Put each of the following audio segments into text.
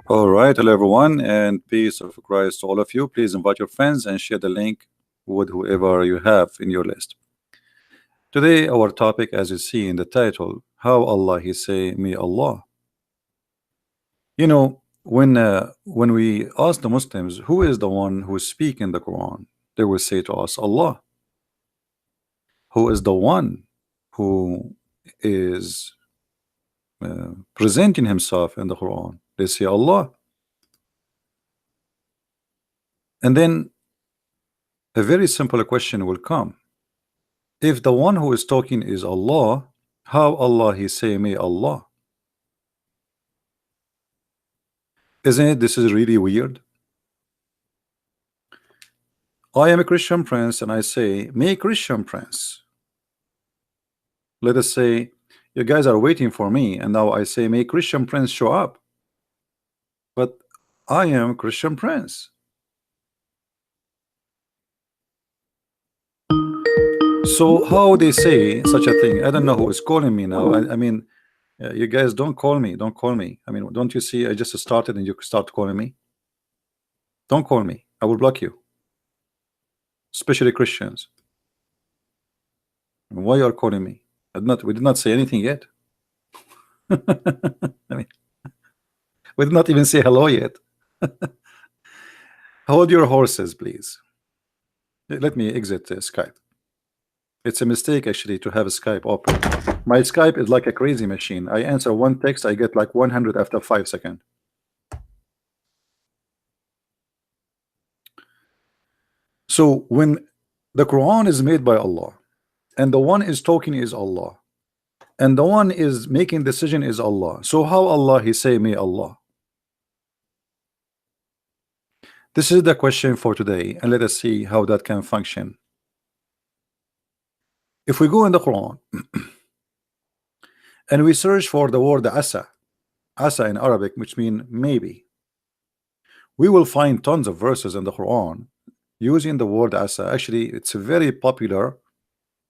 All right, hello everyone, and peace of Christ to all of you. Please invite your friends and share the link with whoever you have in your list. Today, our topic, as you see in the title, how Allah He say, "Me Allah." You know, when we ask the Muslims who is the one who is speaking the Quran, they will say to us, Allah. Who is the one who is presenting himself in the Quran? They say Allah. And then a very simple question will come. If the one who is talking is Allah, how Allah He say, "Me Allah"? Isn't it? This is really weird. I am a Christian prince and I say, "Me Christian prince." Let us say you guys are waiting for me, and now I say, "May Christian prince show up." But I am Christian prince. So how they say such a thing? I don't know who is calling me now. I mean, you guys don't call me. Don't call me. I mean, don't you see? I just started and you start calling me. Don't call me. I will block you. Especially Christians. Why you are calling me? We did not say anything yet. I mean, we did not even say hello yet. Hold your horses, please. Let me exit Skype. It's a mistake actually to have Skype open. My Skype is like a crazy machine. I answer one text, I get like 100 after 5 seconds. So when the Quran is made by Allah, and the one is talking is Allah, and the one is making decision is Allah, so how Allah He say, "Me Allah"? This is the question for today, and let us see how that can function. If we go in the Quran and we search for the word asa in Arabic, which means maybe, we will find tons of verses in the Quran using the word asa. Actually, it's a very popular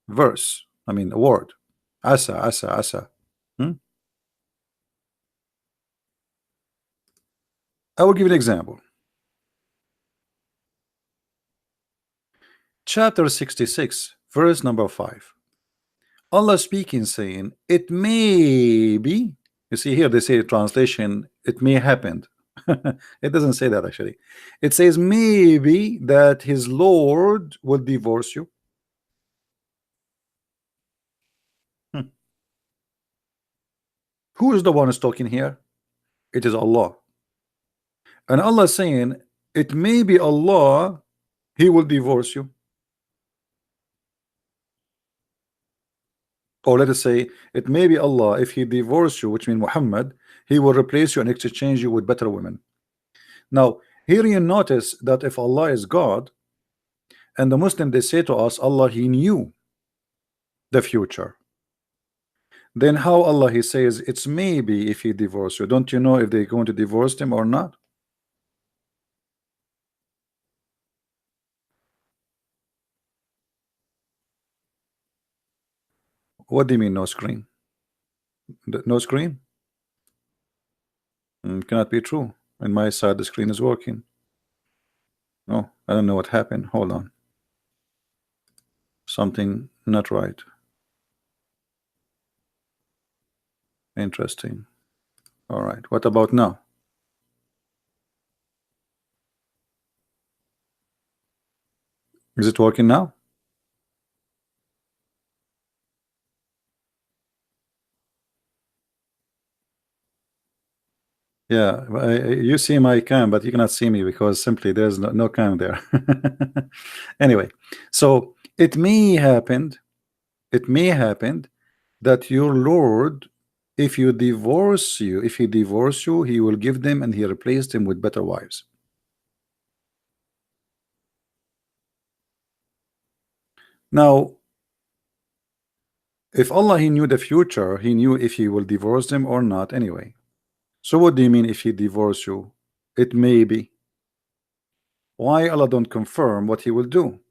verse. I mean, a word, asa. I will give you an example. Chapter 66, verse number 5. Allah speaking, saying, "It may be." You see here, they say translation, "It may happen." It doesn't say that actually. It says maybe that his Lord will divorce you. Who is the one who's talking here? It is Allah. And Allah saying, "It may be Allah, He will divorce you." Or let us say, it may be Allah, if He divorce you, which means Muhammad, He will replace you and exchange you with better women. Now, here you notice that if Allah is God, and the Muslim, they say to us, Allah, He knew the future. Then how Allah He says, it's maybe if He divorce you. Don't you know if they're going to divorce him or not? What do you mean no screen? No screen? Cannot be true. On my side the screen is working. No, I don't know what happened. Hold on. Something not right. Interesting. All right, what about now? Is it working now? Yeah, you see my cam, but you cannot see me because simply there's no cam there. Anyway, so it may happen that your Lord, if He divorce you, He will give them and He replaced them with better wives. Now, If Allah he knew the future, he knew if he will divorce them or not anyway. So what do you mean if he divorce you? It may be. Why Allah don't confirm what he will do?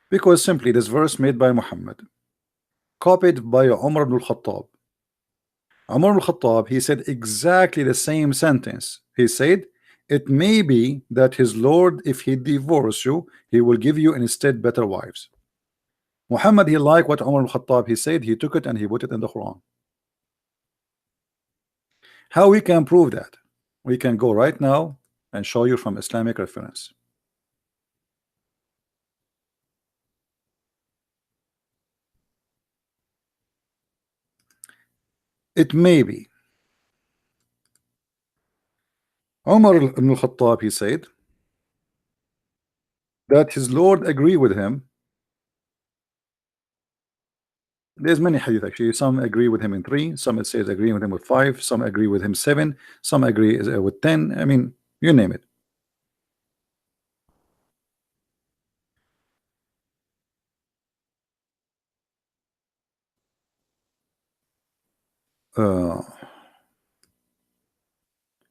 Because simply this verse made by Muhammad, copied by Umar ibn al-Khattab. Umar ibn al-Khattab, he said exactly the same sentence. He said, it may be that his Lord, if he divorce you, he will give you instead better wives. Muhammad, he liked what Umar ibn al-Khattab he said, he took it and he put it in the Quran. How we can prove that? We can go right now and show you from Islamic reference. It may be. Umar ibn al-Khattab, he said that his Lord agreed with him. There's many hadith actually. Some agree with him in 3, some it says agreeing with him with 5, some agree with him 7, some agree with 10. I mean, you name it.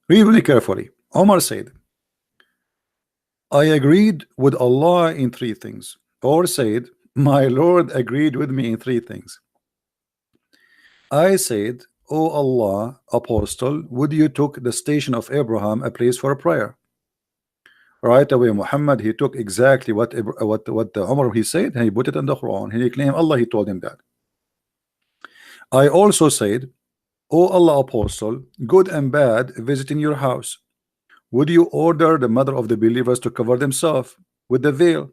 Read really carefully. Omar said, I agreed with Allah in 3 things. Or said, my Lord agreed with me in 3 things. I said, O Allah, apostle, would you took the station of Abraham a place for a prayer? Right away, Muhammad, he took exactly what the Umar he said, and he put it in the Quran. He claimed Allah, he told him that. I also said, O Allah, apostle, good and bad visiting your house. Would you order the mother of the believers to cover themselves with the veil?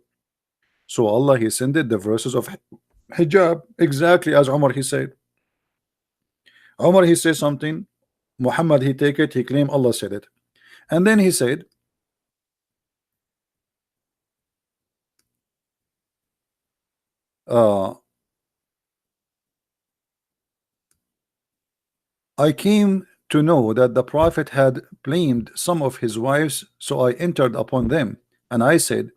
So Allah, he sent the verses of hijab exactly as Umar he said. Umar he said something, Muhammad he take it, he claimed Allah said it, and then he said, I came to know that the Prophet had blamed some of his wives, so I entered upon them, and I said,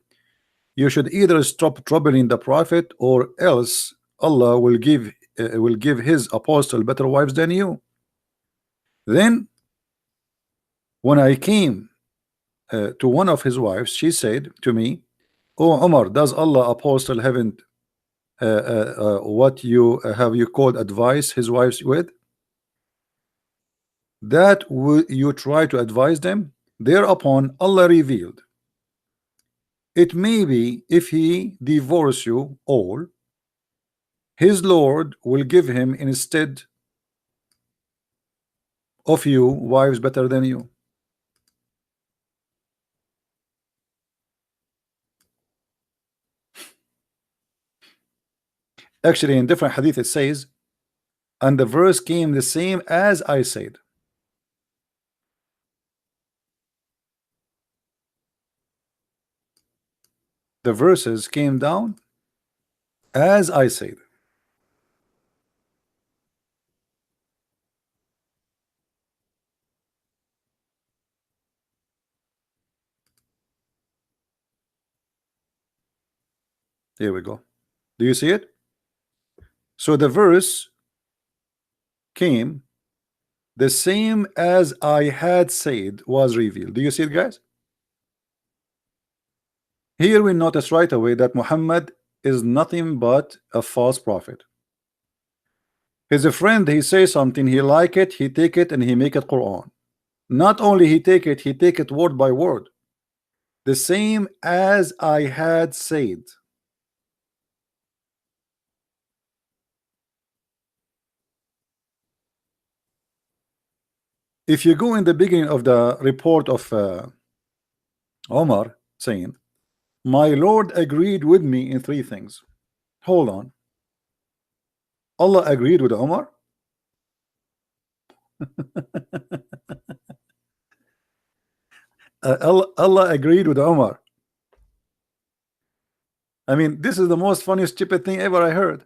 you should either stop troubling the Prophet, or else Allah will give his apostle better wives than you. Then when I came to one of his wives, she said to me, "Oh Umar, does Allah apostle haven't what you have you called advice his wives with? That you try to advise them?" Thereupon Allah revealed, it may be if he divorce you all, his Lord will give him instead of you wives better than you. Actually, in different hadith it says, and the verse came the same as I said. The verses came down as I said. Here we go. Do you see it? So the verse came the same as I had said was revealed. Do you see it, guys? Here we notice right away that Muhammad is nothing but a false prophet. His friend, he says something, he like it, he take it and he make it Quran. Not only he take it word by word. The same as I had said. If you go in the beginning of the report of Omar saying, my Lord agreed with me in 3 things. Hold on. Allah agreed with Omar? Allah agreed with Omar. I mean, this is the most funniest stupid thing ever I heard.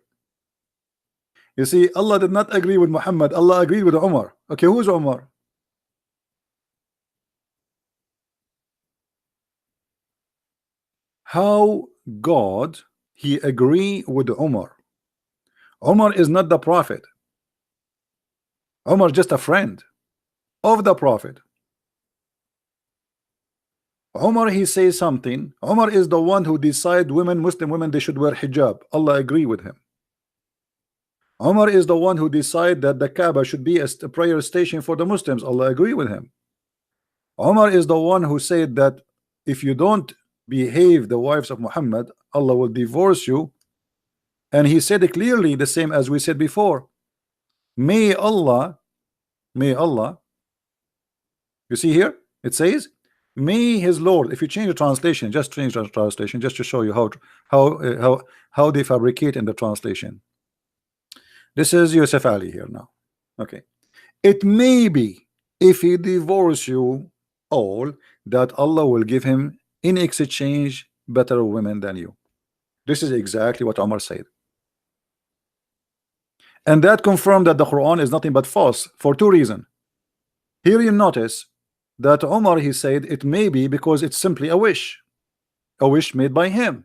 You see, Allah did not agree with Muhammad. Allah agreed with Omar. Okay, who's Omar? How God he agree with Omar? Omar is not the prophet. Omar is just a friend of the prophet. Omar, he says something. Omar is the one who decide women, Muslim women, they should wear hijab. Allah agree with him. Omar is the one who decide that the Kaaba should be a prayer station for the Muslims. Allah agree with him. Omar is the one who said that if you don't behave the wives of Muhammad, Allah will divorce you. And he said it clearly, the same as we said before. May Allah, you see here, it says, may his Lord. If you change the translation, just change the translation, just to show you how they fabricate in the translation. This is Yusuf Ali here now. Okay. It may be if he divorce you all that Allah will give him in exchange better women than you. This is exactly what Omar said. And that confirmed that the Quran is nothing but false for two reasons. Here you notice that Omar, he said it may be because it's simply a wish made by him.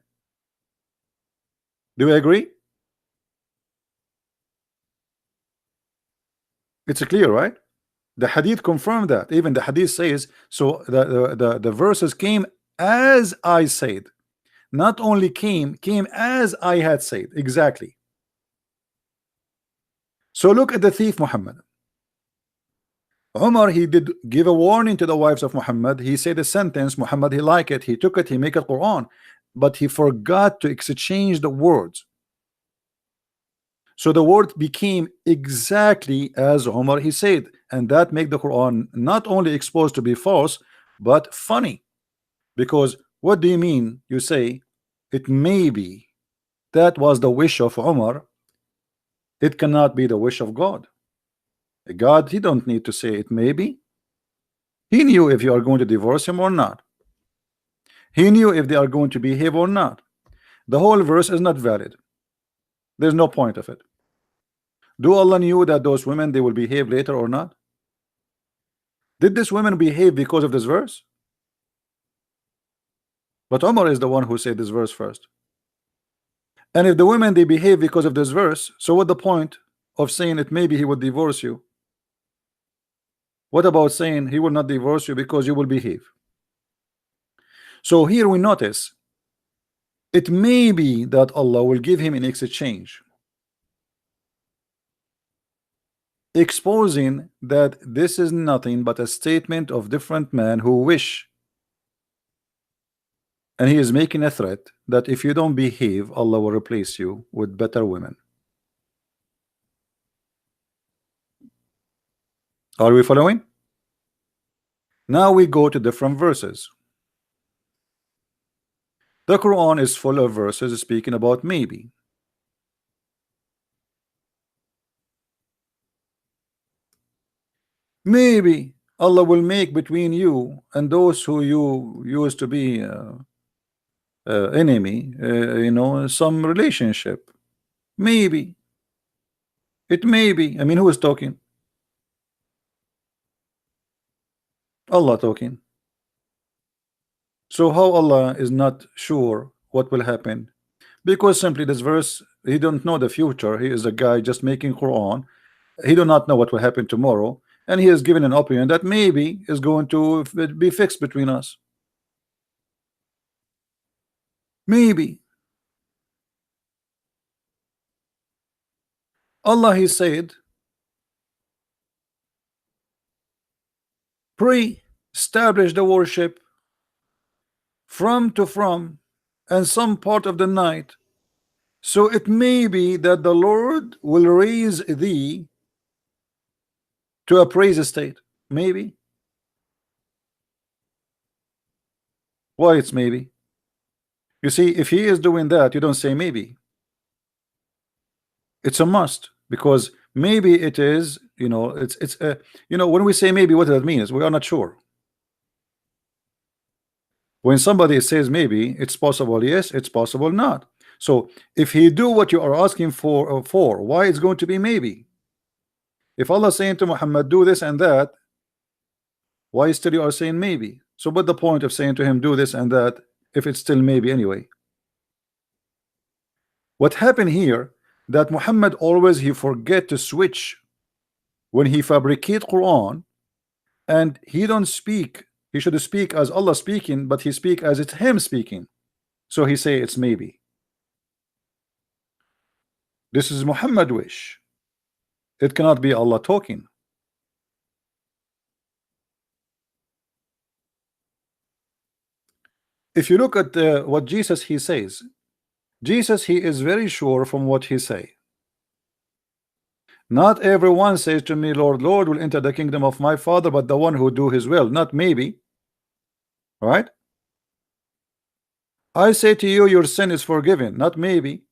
Do we agree? It's clear, right? The hadith confirmed that. Even the hadith says, so the verses came as I said. Not only came as I had said. Exactly. So look at the thief Muhammad. Umar, he did give a warning to the wives of Muhammad. He said a sentence, Muhammad, he liked it, he took it, he make it Quran, but he forgot to exchange the words. So the word became exactly as Umar he said, and that make the Quran not only exposed to be false, but funny. Because what do you mean? You say it may be that was the wish of Umar. It cannot be the wish of God. God, he don't need to say it may be. He knew if you are going to divorce him or not. He knew if they are going to behave or not. The whole verse is not valid. There's no point of it. Do Allah knew that those women, they will behave later or not? Did this woman behave because of this verse? But Umar is the one who said this verse first. And if the women, they behave because of this verse, so what the point of saying it maybe he would divorce you? What about saying he will not divorce you because you will behave? So here we notice it may be that Allah will give him in exchange, exposing that this is nothing but a statement of different men who wish, and he is making a threat that if you don't behave, Allah will replace you with better women. Are we following? Now we go to different verses. The Quran is full of verses speaking about maybe. Maybe Allah will make between you and those who you used to be enemy, some relationship. Maybe. It may be. I mean, who is talking? Allah talking. So how Allah is not sure what will happen? Because simply this verse, he don't know the future. He is a guy just making Quran. He do not know what will happen tomorrow, and he has given an opinion that maybe is going to be fixed between us. Maybe. Allah, he said, establish the worship from and some part of the night, so it may be that the Lord will raise thee to a praise state. Maybe. Why it's maybe? You see, if he is doing that, you don't say maybe. It's a must, because maybe it is, when we say maybe, what that means, we are not sure. When somebody says maybe, it's possible yes, it's possible not. So if he do what you are asking for, why it's going to be maybe? If Allah saying to Muhammad, do this and that, why still you are saying maybe? So what the point of saying to him, do this and that, if it's still maybe anyway? What happened here, that Muhammad always he forget to switch when he fabricate Quran, and he don't speak. He should speak as Allah speaking, but he speak as it's him speaking. So he say it's maybe. This is Muhammad wish. It cannot be Allah talking. If you look at what Jesus he says, Jesus he is very sure from what he say. Not everyone says to me, Lord, Lord, will enter the kingdom of my Father, but the one who do his will. Not maybe. Right? I say to you, your sin is forgiven. Not maybe.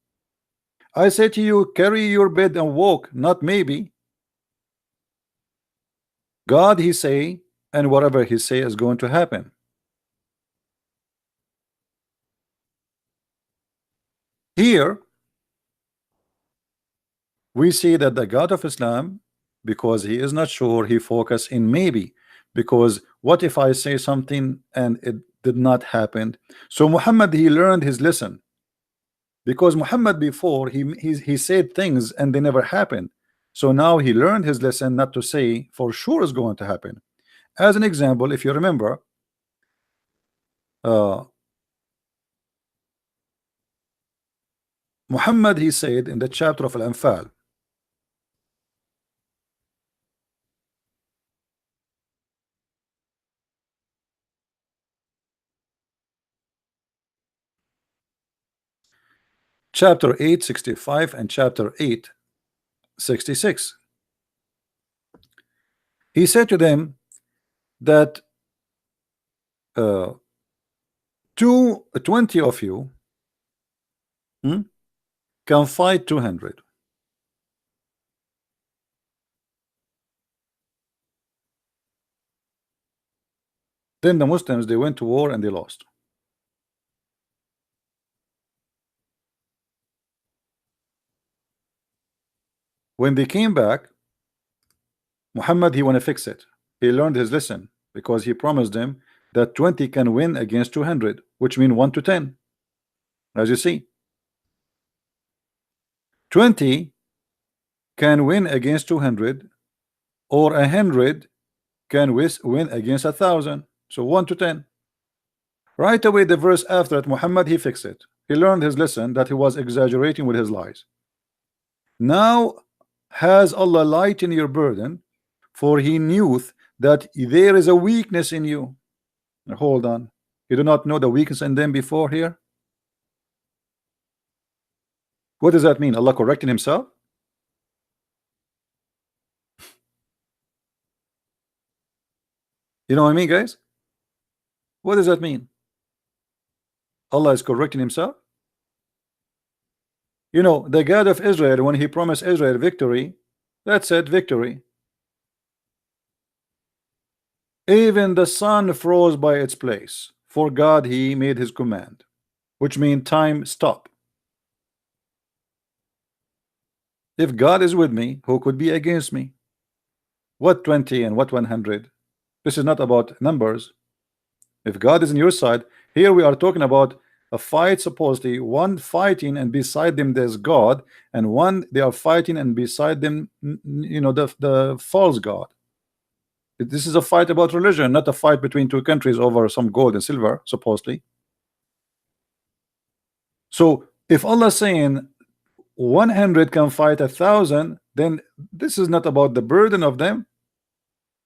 I say to you, carry your bed and walk. Not maybe. God he say, and whatever he say is going to happen. Here we see that the God of Islam, because he is not sure, he focus in maybe, because what if I say something and it did not happen? So Muhammad he learned his lesson, because Muhammad before he said things and they never happened. So now he learned his lesson not to say for sure is going to happen. As an example, if you remember, Muhammad he said in the chapter of Al-Anfal, chapter 8:65 and chapter 8:66, he said to them that 20 of you can fight 200. Then the Muslims they went to war and they lost. When they came back, Muhammad he want to fix it. He learned his lesson, because he promised them that 20 can win against 200, which means 1 to 10. As you see, 20 can win against 200, or 100 can win against 1,000. So 1 to 10. Right away the verse after it, Muhammad he fixed it. He learned his lesson that he was exaggerating with his lies. Now has Allah lightened your burden, for he knew that there is a weakness in you. Now, hold on, you do not know the weakness in them before here? What does that mean? Allah correcting himself? You know what I mean, guys? What does that mean? Allah is correcting himself? You know, the God of Israel, when he promised Israel victory, that's it, victory. Even the sun froze by its place, for God he made his command, which means time stop. If God is with me, who could be against me? What 20 and what 100? This is not about numbers. If God is on your side, here we are talking about a fight, supposedly one fighting and beside them there's God, and one they are fighting and beside them, you know, the false God. This is a fight about religion, not a fight between two countries over some gold and silver, supposedly. So if Allah is saying 100 can fight 1,000, then this is not about the burden of them,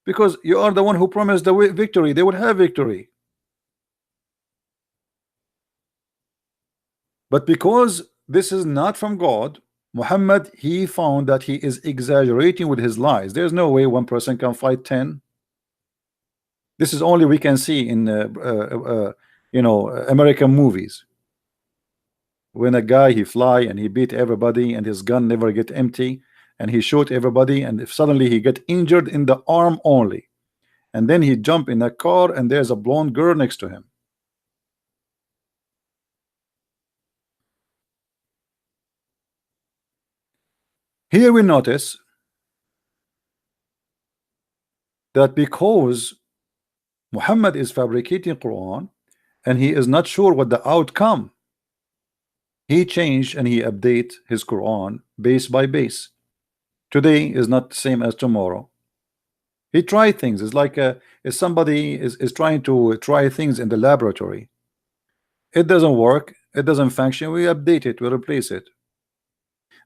because you are the one who promised the victory. They would have victory. But because this is not from God, Muhammad he found that he is exaggerating with his lies. There's no way one person can fight 10. This is only we can see in you know, American movies, when a guy he fly and he beat everybody and his gun never get empty, and he shoot everybody, and if suddenly he get injured in the arm only, and then he jump in a car and there's a blonde girl next to him. Here we notice that because Muhammad is fabricating Quran and he is not sure what the outcome, He changed and he update his Quran base by base. Today is not the same as tomorrow. He tried things. It's like if somebody is trying to try things in the laboratory. It doesn't work. It doesn't function. We update it. We replace it.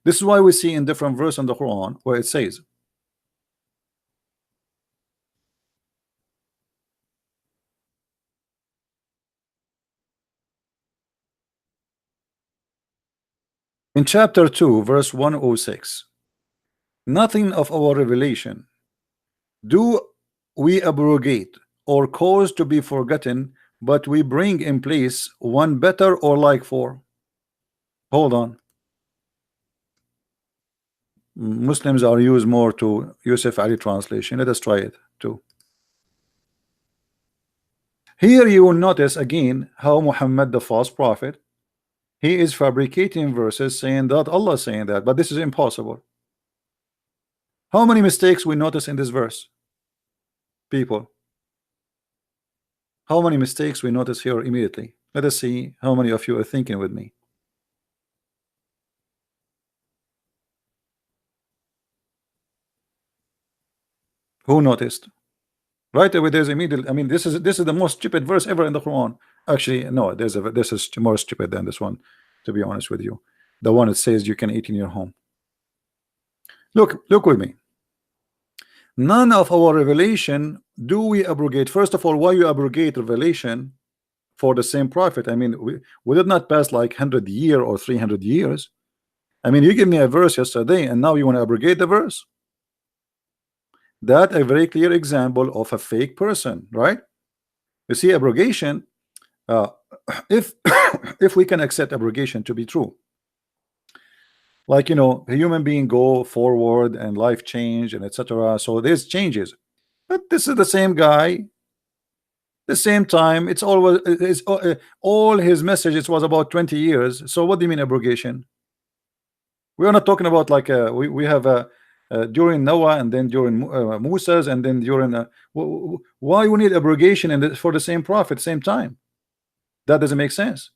This is why we see in different verses in the Quran where it says, in chapter 2, verse 106, nothing of our revelation do we abrogate or cause to be forgotten, but we bring in place one better or like for. Hold on. Muslims are used more to Yusuf Ali translation. Let us try it too. Here you will notice again how Muhammad, the false prophet, he is fabricating verses saying that Allah is saying that, but this is impossible. How many mistakes we notice in this verse, people? How many mistakes we notice here immediately? Let us see how many of you are thinking with me. Who noticed? Right away, there's immediately. I mean, this is the most stupid verse ever in the Quran. Actually, no, this is more stupid than this one. To be honest with you, the one that says you can eat in your home. Look with me. None of our revelation do we abrogate. First of all, why you abrogate revelation for the same prophet? I mean, we did not pass like 100 years or 300 years. I mean, you give me a verse yesterday and now you want to abrogate the verse. That a very clear example of a fake person, right? You see, abrogation, if if we can accept abrogation to be true, like, you know, a human being go forward and life change and etc. So there's changes, but this is the same guy, the same time. It's always all his messages was about 20 years. So what do you mean abrogation? We are not talking about like we have a during Noah and then during Moses and then during why we need abrogation and for the same prophet same time? That doesn't make sense.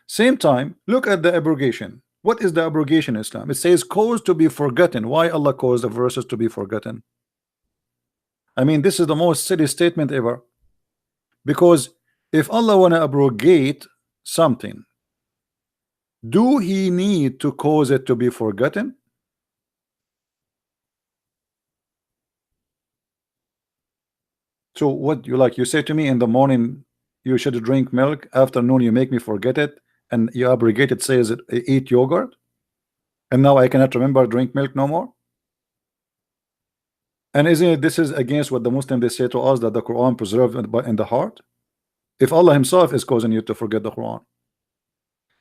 Same time, look at the abrogation. What is the abrogation in Islam? It says cause to be forgotten. Why Allah caused the verses to be forgotten? I mean, this is the most silly statement ever, because if Allah want to abrogate something, do he need to cause it to be forgotten? So what you like, you say to me in the morning you should drink milk, afternoon you make me forget it, and you abrogate it, says it eat yogurt, and now I cannot remember drink milk no more. And isn't it, this is against what the Muslims they say to us, that the Quran preserved in the heart? If Allah himself is causing you to forget the Quran.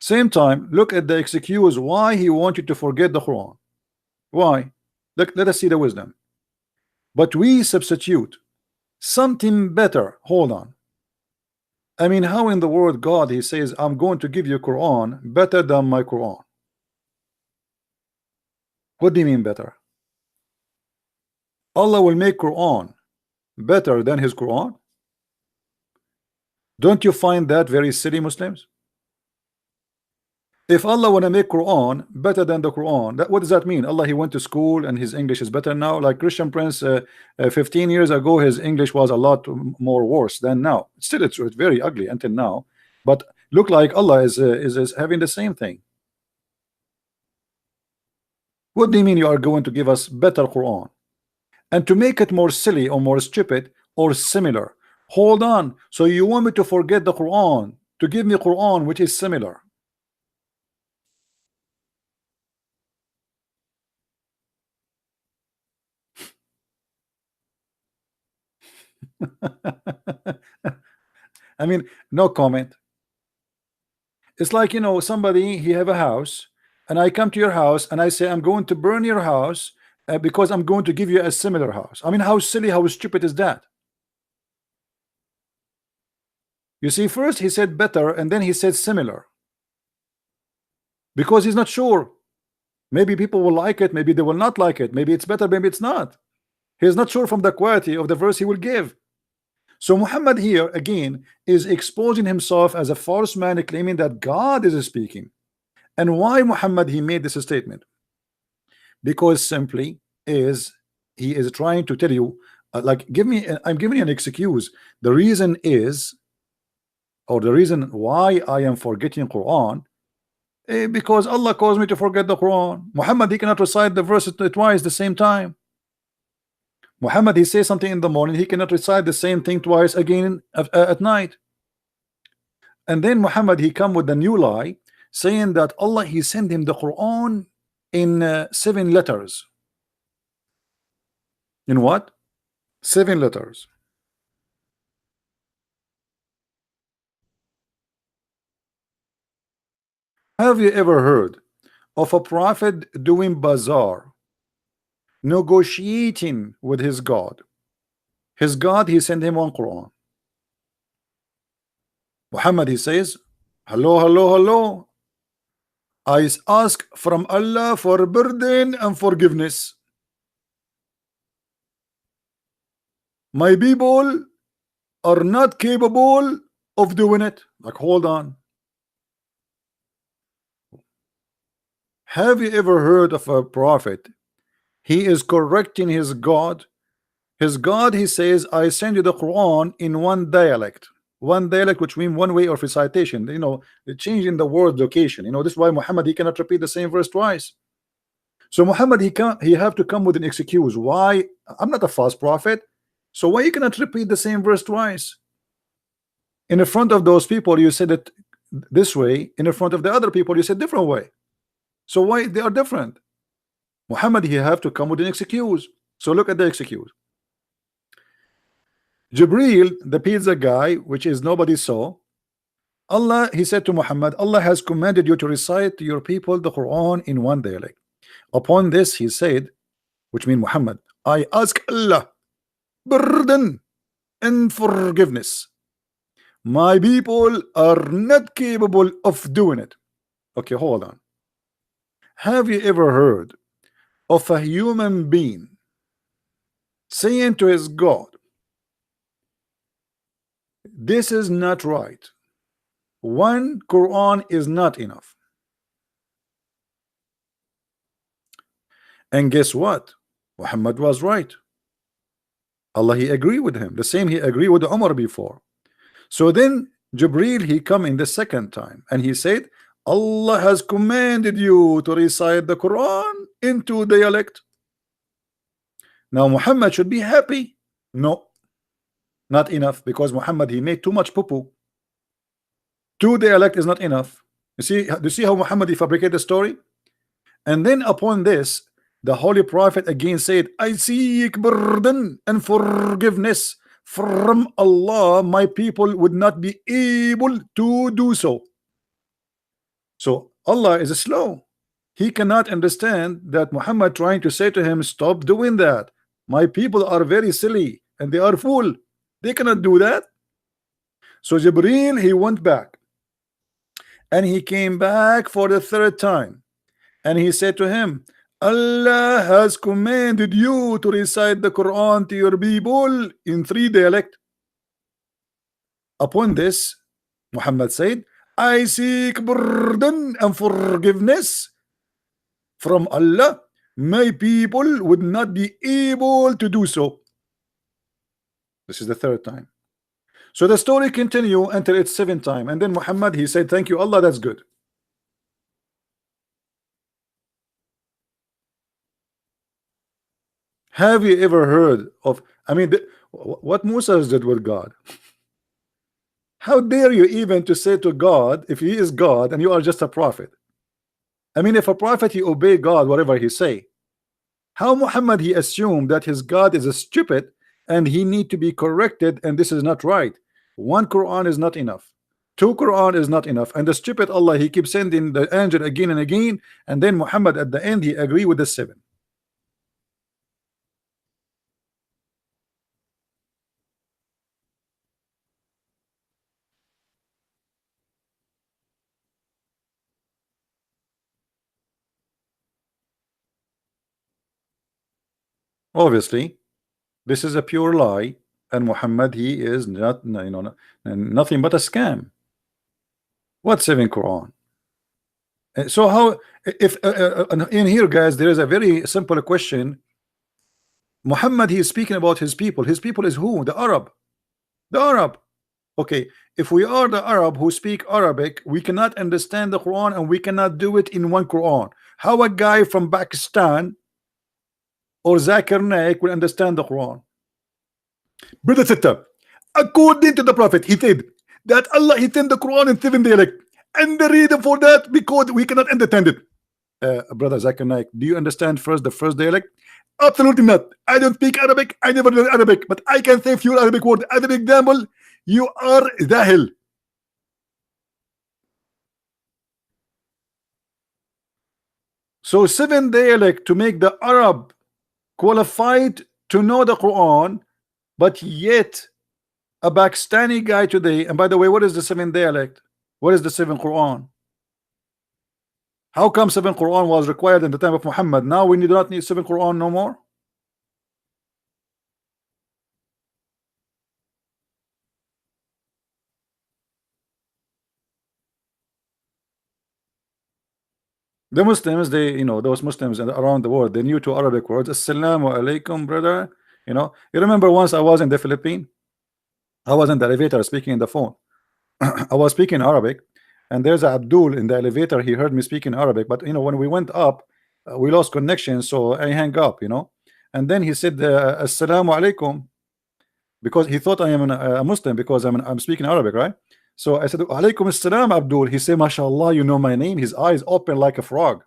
Same time, look at the excuse why he wants you to forget the Quran. Why? Let us see the wisdom. But we substitute something better. Hold on. I mean, how in the word God he says I'm going to give you Quran better than my Quran? What do you mean better? Allah will make Quran better than his Quran? Don't you find that very silly, Muslims? If Allah want to make Quran better than the Quran, what does that mean? Allah, he went to school and his English is better now? Like Christian Prince 15 years ago, his English was a lot more worse than now. Still, it's very ugly until now, but look like Allah is having the same thing. What do you mean you are going to give us better Quran? And to make it more silly or more stupid or similar, hold on, so you want me to forget the Quran to give me Quran which is similar? I mean, no comment. It's like, you know, somebody, he have a house and I come to your house and I say I'm going to burn your house because I'm going to give you a similar house. I mean, how silly, how stupid is that? You see, first he said better and then he said similar, because he's not sure. Maybe people will like it, maybe they will not like it, maybe it's better, maybe it's not. He's not sure from the quality of the verse he will give. So Muhammad here again is exposing himself as a false man, claiming that God is speaking. And why Muhammad he made this statement? Because simply is he is trying to tell you, like, I'm giving you an excuse. The reason is, or the reason why I am forgetting Quran, because Allah caused me to forget the Quran. Muhammad he cannot recite the verse twice the same time. Muhammad he says something in the morning, he cannot recite the same thing twice again at night. And then Muhammad he come with a new lie, saying that Allah he sent him the Quran in 7 letters. In what? 7 letters. Have you ever heard of a prophet doing bazaar, negotiating with his God? His God he sent him one Quran. Muhammad he says, hello, hello, hello, I ask from Allah for burden and forgiveness. My people are not capable of doing it. Like, hold on. Have you ever heard of a prophet? He is correcting his God. His God, he says, I send you the Quran in one dialect. One dialect, which means one way of recitation. You know, changing the word location. You know, this is why Muhammad he cannot repeat the same verse twice. So Muhammad he have to come with an excuse. Why? I'm not a false prophet. So why you cannot repeat the same verse twice? In the front of those people you said it this way, in the front of the other people you said different way. So why they are different? Muhammad he have to come with an excuse. So look at the excuse. Jibril, the pizza guy, which is nobody saw, Allah he said to Muhammad, Allah has commanded you to recite to your people the Quran in one dialect. Upon this he said, which means Muhammad, I ask Allah burden and forgiveness. My people are not capable of doing it. Okay, hold on. Have you ever heard of a human being saying to his God, this is not right, one Quran is not enough? And guess what? Muhammad was right. Allah he agreed with him. The same he agreed with Umar before. So then Jibril he come in the second time and he said, Allah has commanded you to recite the Quran into dialect. Now Muhammad should be happy. No, not enough, because Muhammad he made too much poo-poo. 2 dialect is not enough. Do you see how Muhammad he fabricated the story? And then upon this, the Holy Prophet again said, I seek burden and forgiveness from Allah. My people would not be able to do so. So Allah is slow. He cannot understand that Muhammad trying to say to him, stop doing that. My people are very silly and they are fool. They cannot do that. So Jibreel he went back and he came back for the 3rd time and he said to him, Allah has commanded you to recite the Quran to your people in 3 dialect. Upon this, Muhammad said, I seek burden and forgiveness from Allah. My people would not be able to do so. This is the 3rd time. So the story continue until it's 7th time, and then Muhammad he said, thank you Allah, that's good. Have you ever heard of, I mean, what Moses did with God? How dare you even to say to God, if he is God and you are just a prophet? I mean, if a prophet he obey God whatever he say, how Muhammad he assumed that his God is a stupid and he need to be corrected, and this is not right. 1 Quran is not enough, 2 Quran is not enough, and the stupid Allah he keeps sending the angel again and again, and then Muhammad at the end he agree with the 7. Obviously this is a pure lie, and Muhammad he is not, you know, nothing but a scam. What 7 Quran? So how, if in here, guys, there is a very simple question. Muhammad, he is speaking about his people. His people is who? The Arab. The Arab. Okay, if we are the Arab who speak Arabic, we cannot understand the Quran, and we cannot do it in one Quran. How a guy from Pakistan or Zakir Naik will understand the Quran? Brother Sitta, according to the Prophet, he said that Allah, he sent the Quran in 7 dialect, and the reason for that because we cannot understand it. Brother Zakir Naik, do you understand the first dialect? Absolutely not. I don't speak Arabic. I never learned Arabic, but I can say few Arabic words. As an example, you are Zahil. So 7 dialect to make the Arab qualified to know the Quran, but yet a Pakistani guy today, and by the way, what is the 7 dialect? What is the 7 Quran? How come 7 Quran was required in the time of Muhammad? Now we do not need 7 Quran no more. The Muslims, they, those Muslims around the world, they knew 2 Arabic words. Assalamu alaikum, brother. You remember once I was in the Philippines, I was in the elevator speaking in the phone. I was speaking Arabic, and there's Abdul in the elevator. He heard me speaking Arabic, but when we went up, we lost connection, so I hang up, and then he said Assalamu alaikum, because he thought I am a Muslim because I'm speaking Arabic, right? So I said alaikum assalam, Abdul. He said, mashallah, you know my name. His eyes open like a frog,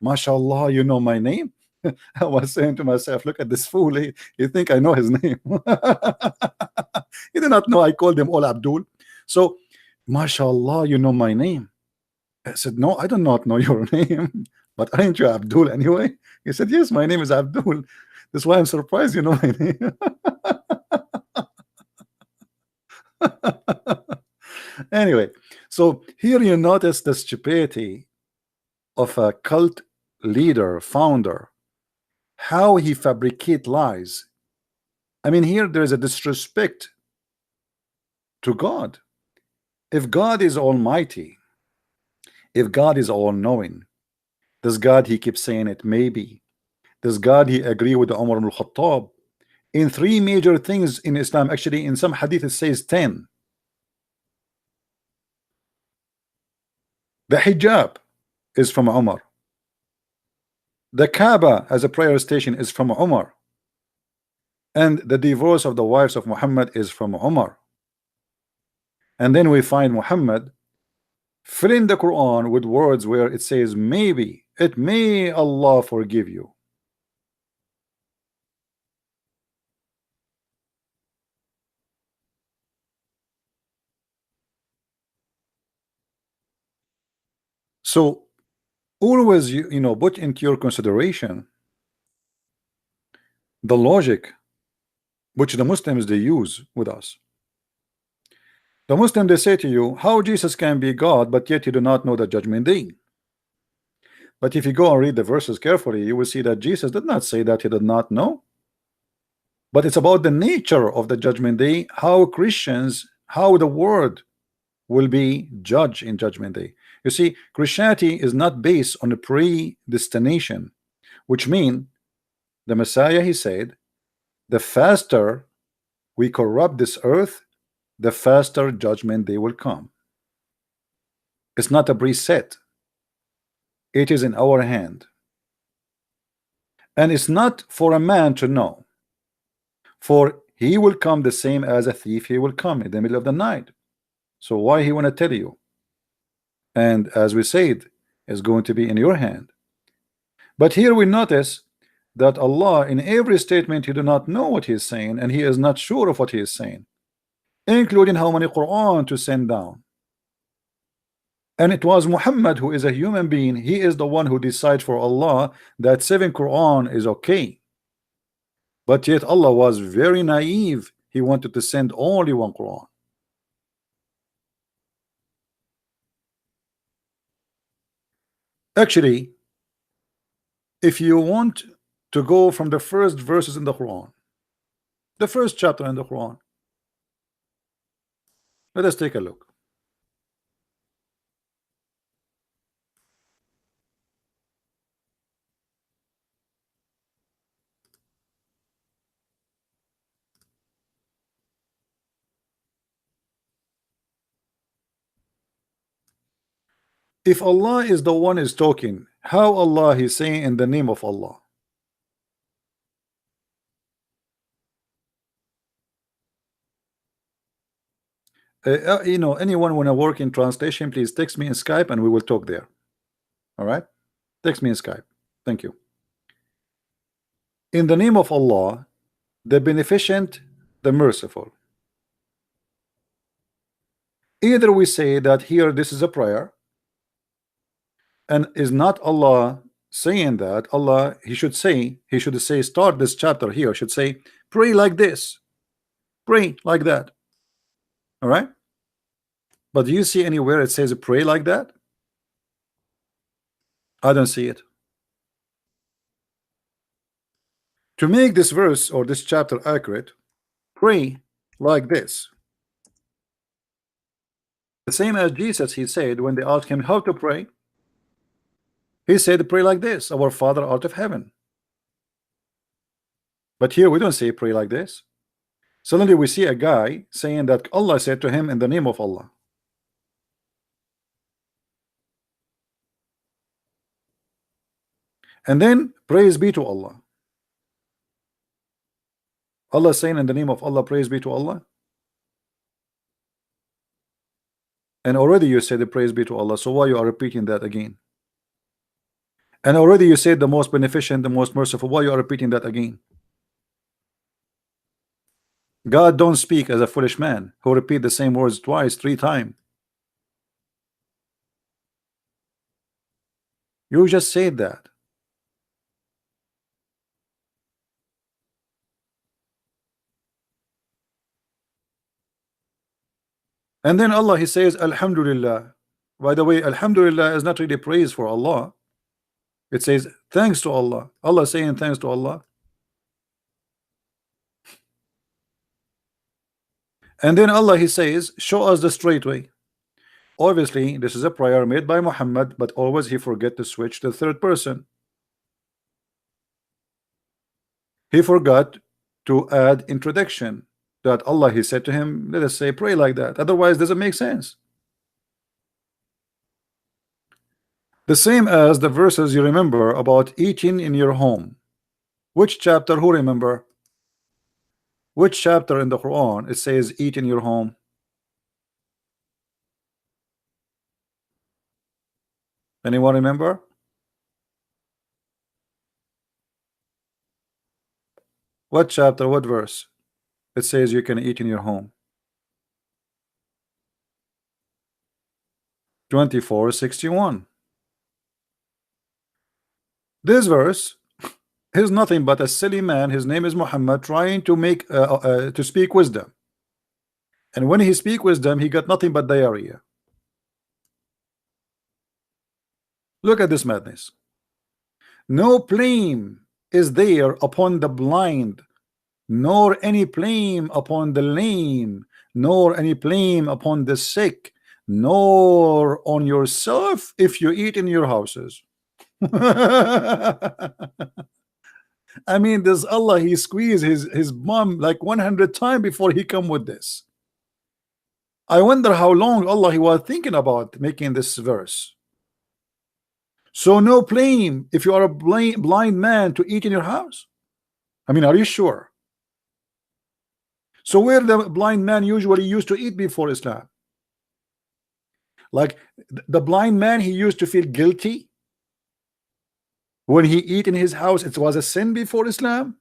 mashallah, you know my name. I was saying to myself, look at this fool, he think I know his name. He did not know I called him all Abdul. So mashallah, you know my name. I said, no, I do not know your name, but aren't you Abdul anyway? He said, yes, my name is Abdul. That's why I'm surprised you know my name. Anyway, so here you notice the stupidity of a cult leader, founder, how he fabricate lies. I mean, here there is a disrespect to God. If God is almighty, if God is all-knowing, does God, he keeps saying it, maybe, does God, he agree with the Umar ibn al-Khattab in 3 major things in Islam? Actually, in some hadith it says 10. The hijab is from Umar. The Kaaba as a prayer station is from Umar. And the divorce of the wives of Muhammad is from Umar. And then we find Muhammad filling the Quran with words where it says, maybe, it may Allah forgive you. So always put into your consideration the logic which the Muslims they use with us. The Muslim, they say to you, how Jesus can be God, but yet you do not know the judgment day. But if you go and read the verses carefully, you will see that Jesus did not say that he did not know. But it's about the nature of the judgment day, how Christians, how the world will be judged in judgment day. You see, Christianity is not based on a predestination, which means the Messiah, he said, the faster we corrupt this earth, the faster judgment day will come. It's not a preset. It is in our hand. And it's not for a man to know. For he will come the same as a thief, he will come in the middle of the night. So why he want to tell you? And as we said, it's going to be in your hand. But here we notice that Allah, in every statement, he do not know what he is saying, and he is not sure of what he is saying, including how many Quran to send down. And it was Muhammad, who is a human being, he is the one who decides for Allah that 7 Quran is okay. But yet Allah was very naive. He wanted to send only 1 Quran. Actually, if you want to go from the first verses in the Quran, the first chapter in the Quran, let us take a look. If Allah is the one is talking, how Allah is saying in the name of Allah? You know, anyone wanna work in translation, please text me in Skype and we will talk there. All right, text me in Skype. Thank you. In the name of Allah, the beneficent, the merciful. Either we say that here this is a prayer, and is not Allah saying that. Allah, he should say start this chapter here, should say pray like this, pray like that. All right, but do you see anywhere it says pray like that? I don't see it. To make this verse or this chapter accurate, pray like this. The same as Jesus, he said when they asked him how to pray, he said pray like this, our Father out of heaven. But here we don't say pray like this. Suddenly we see a guy saying that Allah said to him in the name of Allah. And then praise be to Allah. Allah saying in the name of Allah, praise be to Allah. And already you said the praise be to Allah, so why you are repeating that again? And already you said the most beneficent, the most merciful, why you are repeating that again? God don't speak as a foolish man who repeat the same words twice, 3 times. You just said that. And then Allah, he says Alhamdulillah. By the way, Alhamdulillah is not really praise for Allah. It says thanks to Allah. Allah saying thanks to Allah. And then Allah, he says show us the straight way. Obviously this is a prayer made by Muhammad, but always he forget to switch to the third person. He forgot to add introduction that Allah, he said to him, let us say pray like that, otherwise doesn't make sense. The same as the verses you remember about eating in your home. Which chapter? Who remember? Which chapter in the Quran it says eat in your home? Anyone remember? What chapter, what verse it says you can eat in your home? 24:61. This verse is nothing but a silly man, his name is Muhammad, trying to make to speak wisdom, and when he speak wisdom he got nothing but diarrhea. Look at this madness. No blame is there upon the blind, nor any blame upon the lame, nor any blame upon the sick, nor on yourself if you eat in your houses. I mean, this Allah, he squeezed his bum like 100 times before he come with this. I wonder how long Allah he was thinking about making this verse. So no blame if you are a blind man to eat in your house. I mean, are you sure? So where the blind man usually used to eat before Islam? Like the blind man, he used to feel guilty when he eat in his house. It was a sin before Islam.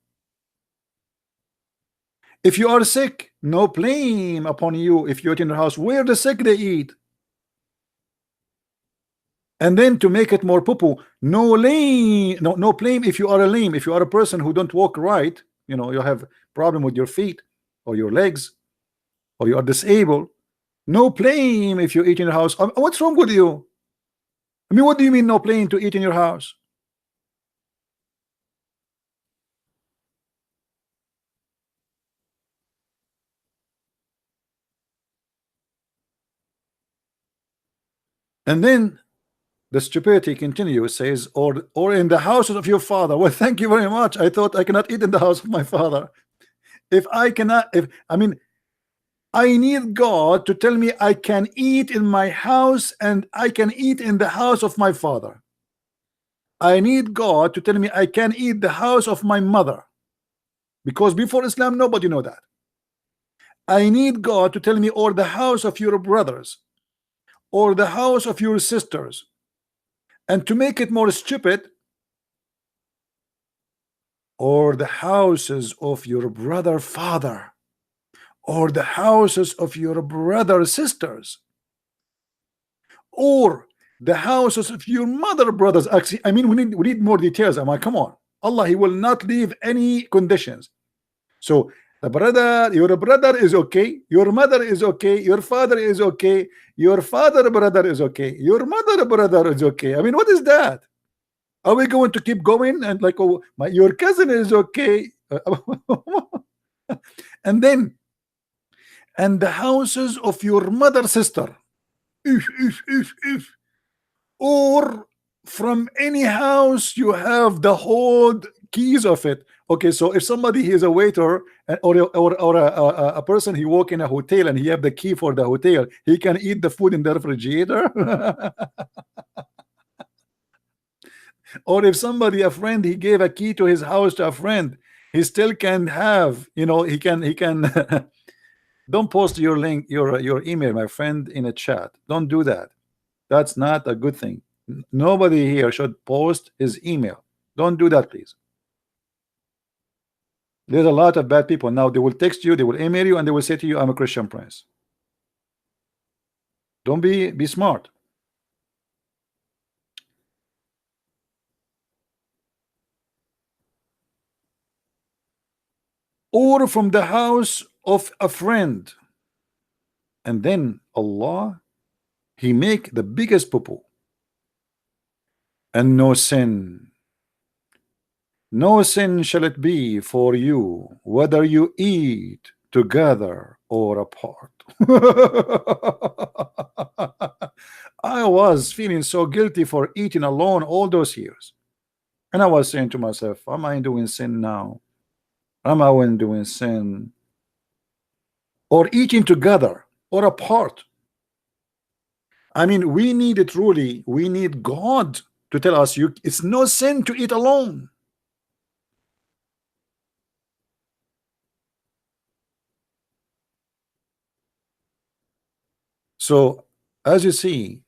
If you are sick, no blame upon you if you eat in your house. Where the sick they eat. And then to make it more poo-poo, no blame if you are a lame, if you are a person who don't walk right, you know, you have problem with your feet or your legs, or you are disabled, no blame if you eat in your house. What's wrong with you? I mean, what do you mean no blame to eat in your house? And then the stupidity continues, says, or in the houses of your father. Well, thank you very much. I thought I cannot eat in the house of my father. If I cannot, if I mean, I need God to tell me I can eat in my house and I can eat in the house of my father. I need God to tell me I can eat the house of my mother, because before Islam nobody know that. I need God to tell me, or the house of your brothers, or the house of your sisters. And to make it more stupid, or the houses of your brother father, or the houses of your brother sisters, or the houses of your mother brothers. Actually, I mean, we need more details. Am I? Come on, Allah, He will not leave any conditions. So the brother, your brother is okay, your mother is okay, your father is okay, your father brother is okay, your mother brother is okay. I mean, what is that? Are we going to keep going and like, oh, your cousin is okay? And then, and the houses of your mother sister, if, or from any house you have the whole keys of it. Okay, so if somebody is a waiter, or a person, he work in a hotel and he have the key for the hotel, he can eat the food in the refrigerator. Or if somebody, a friend, he gave a key to his house to a friend, he still can have, you know, he can don't post your link, your email, my friend, in a chat. Don't do that. That's not a good thing. Nobody here should post his email. Don't do that, please. There's a lot of bad people now. They will text you, they will email you, and they will say to you, I'm a Christian prince. Don't be smart. Or from the house of a friend. And then Allah, He make the biggest poo-poo. And no sin. No sin shall it be for you, whether you eat together or apart. I was feeling so guilty for eating alone all those years. And I was saying to myself, am I doing sin now? Am I doing sin? Or eating together or apart? I mean, we need it truly. We need God to tell us, it's no sin to eat alone. So, as you see,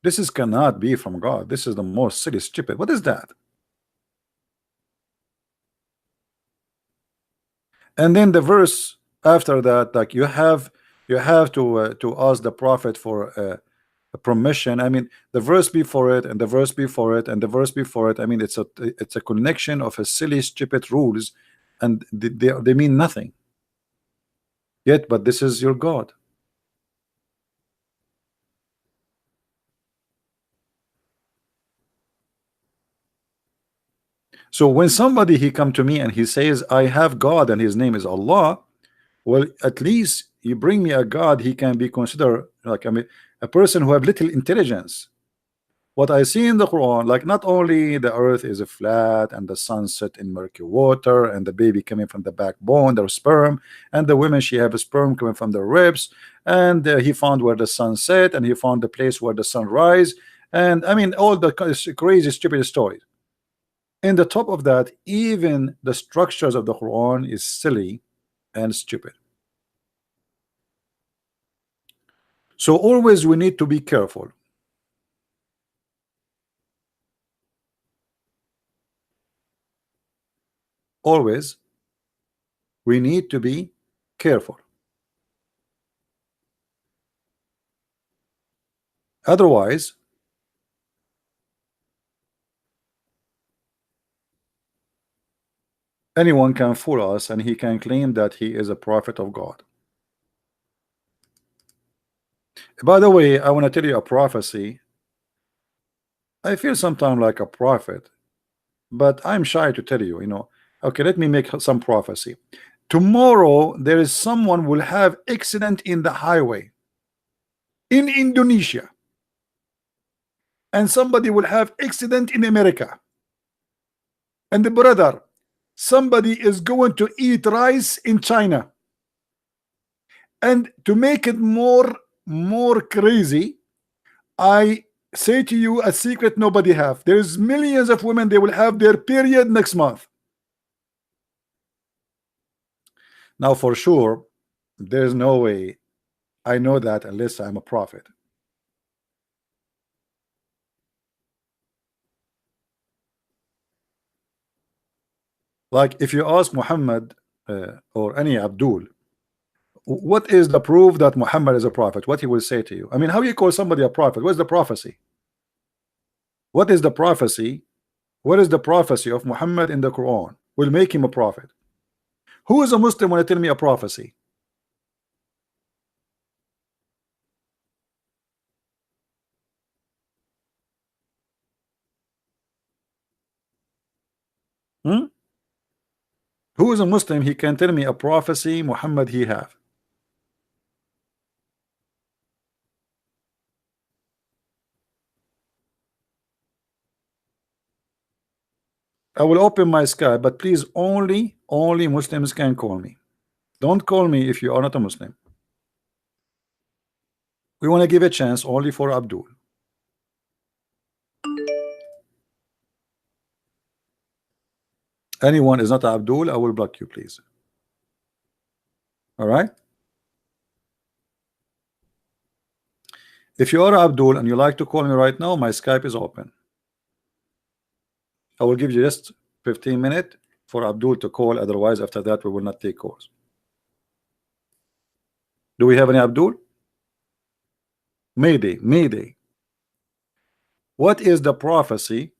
this cannot be from God. This is the most silly, stupid. What is that? And then the verse after that, like you have to ask the prophet for a permission. I mean, the verse before it, and the verse before it, and the verse before it. I mean, it's a connection of a silly, stupid rules, and they mean nothing. Yet, but this is your God. So when somebody he come to me and he says, I have God and his name is Allah, well, at least you bring me a God, he can be considered like, I mean, a person who have little intelligence. What I see in the Quran, like not only the earth is a flat and the sun set in murky water and the baby coming from the backbone, their sperm, and the women, she have a sperm coming from their ribs, and he found where the sun set and he found the place where the sun rise, and I mean all the crazy stupid stories. In the top of that, even the structures of the Quran is silly and stupid. So always we need to be careful. Always we need to be careful. Otherwise, anyone can fool us and he can claim that he is a prophet of God. By the way, I want to tell you a prophecy. I feel sometimes like a prophet, but I'm shy to tell you, you know. Okay, let me make some prophecy. Tomorrow there is someone will have accident in the highway in Indonesia, and somebody will have accident in America, and the brother, somebody is going to eat rice in China, And to make it more crazy, I say to you a secret nobody have. There's millions of women, they will have their period next month. Now for sure, there's no way I know that unless I'm a prophet. Like if you ask Muhammad or any Abdul, what is the proof that Muhammad is a prophet? What he will say to you? I mean, how you call somebody a prophet? What's the prophecy? What is the prophecy? What is the prophecy of Muhammad in the Quran will make him a prophet? Who is a Muslim when you tell me a prophecy? Hmm? Who is a Muslim? He can tell me a prophecy Muhammad he have. I will open my Skype, but please only Muslims can call me. Don't call me if you are not a Muslim. We want to give a chance only for Abdul. Anyone is not Abdul, I will block you, please. All right. If you are Abdul and you like to call me right now, my Skype is open. I will give you just 15 minutes for Abdul to call. Otherwise, after that, we will not take calls. Do we have any Abdul? Mayday. What is the prophecy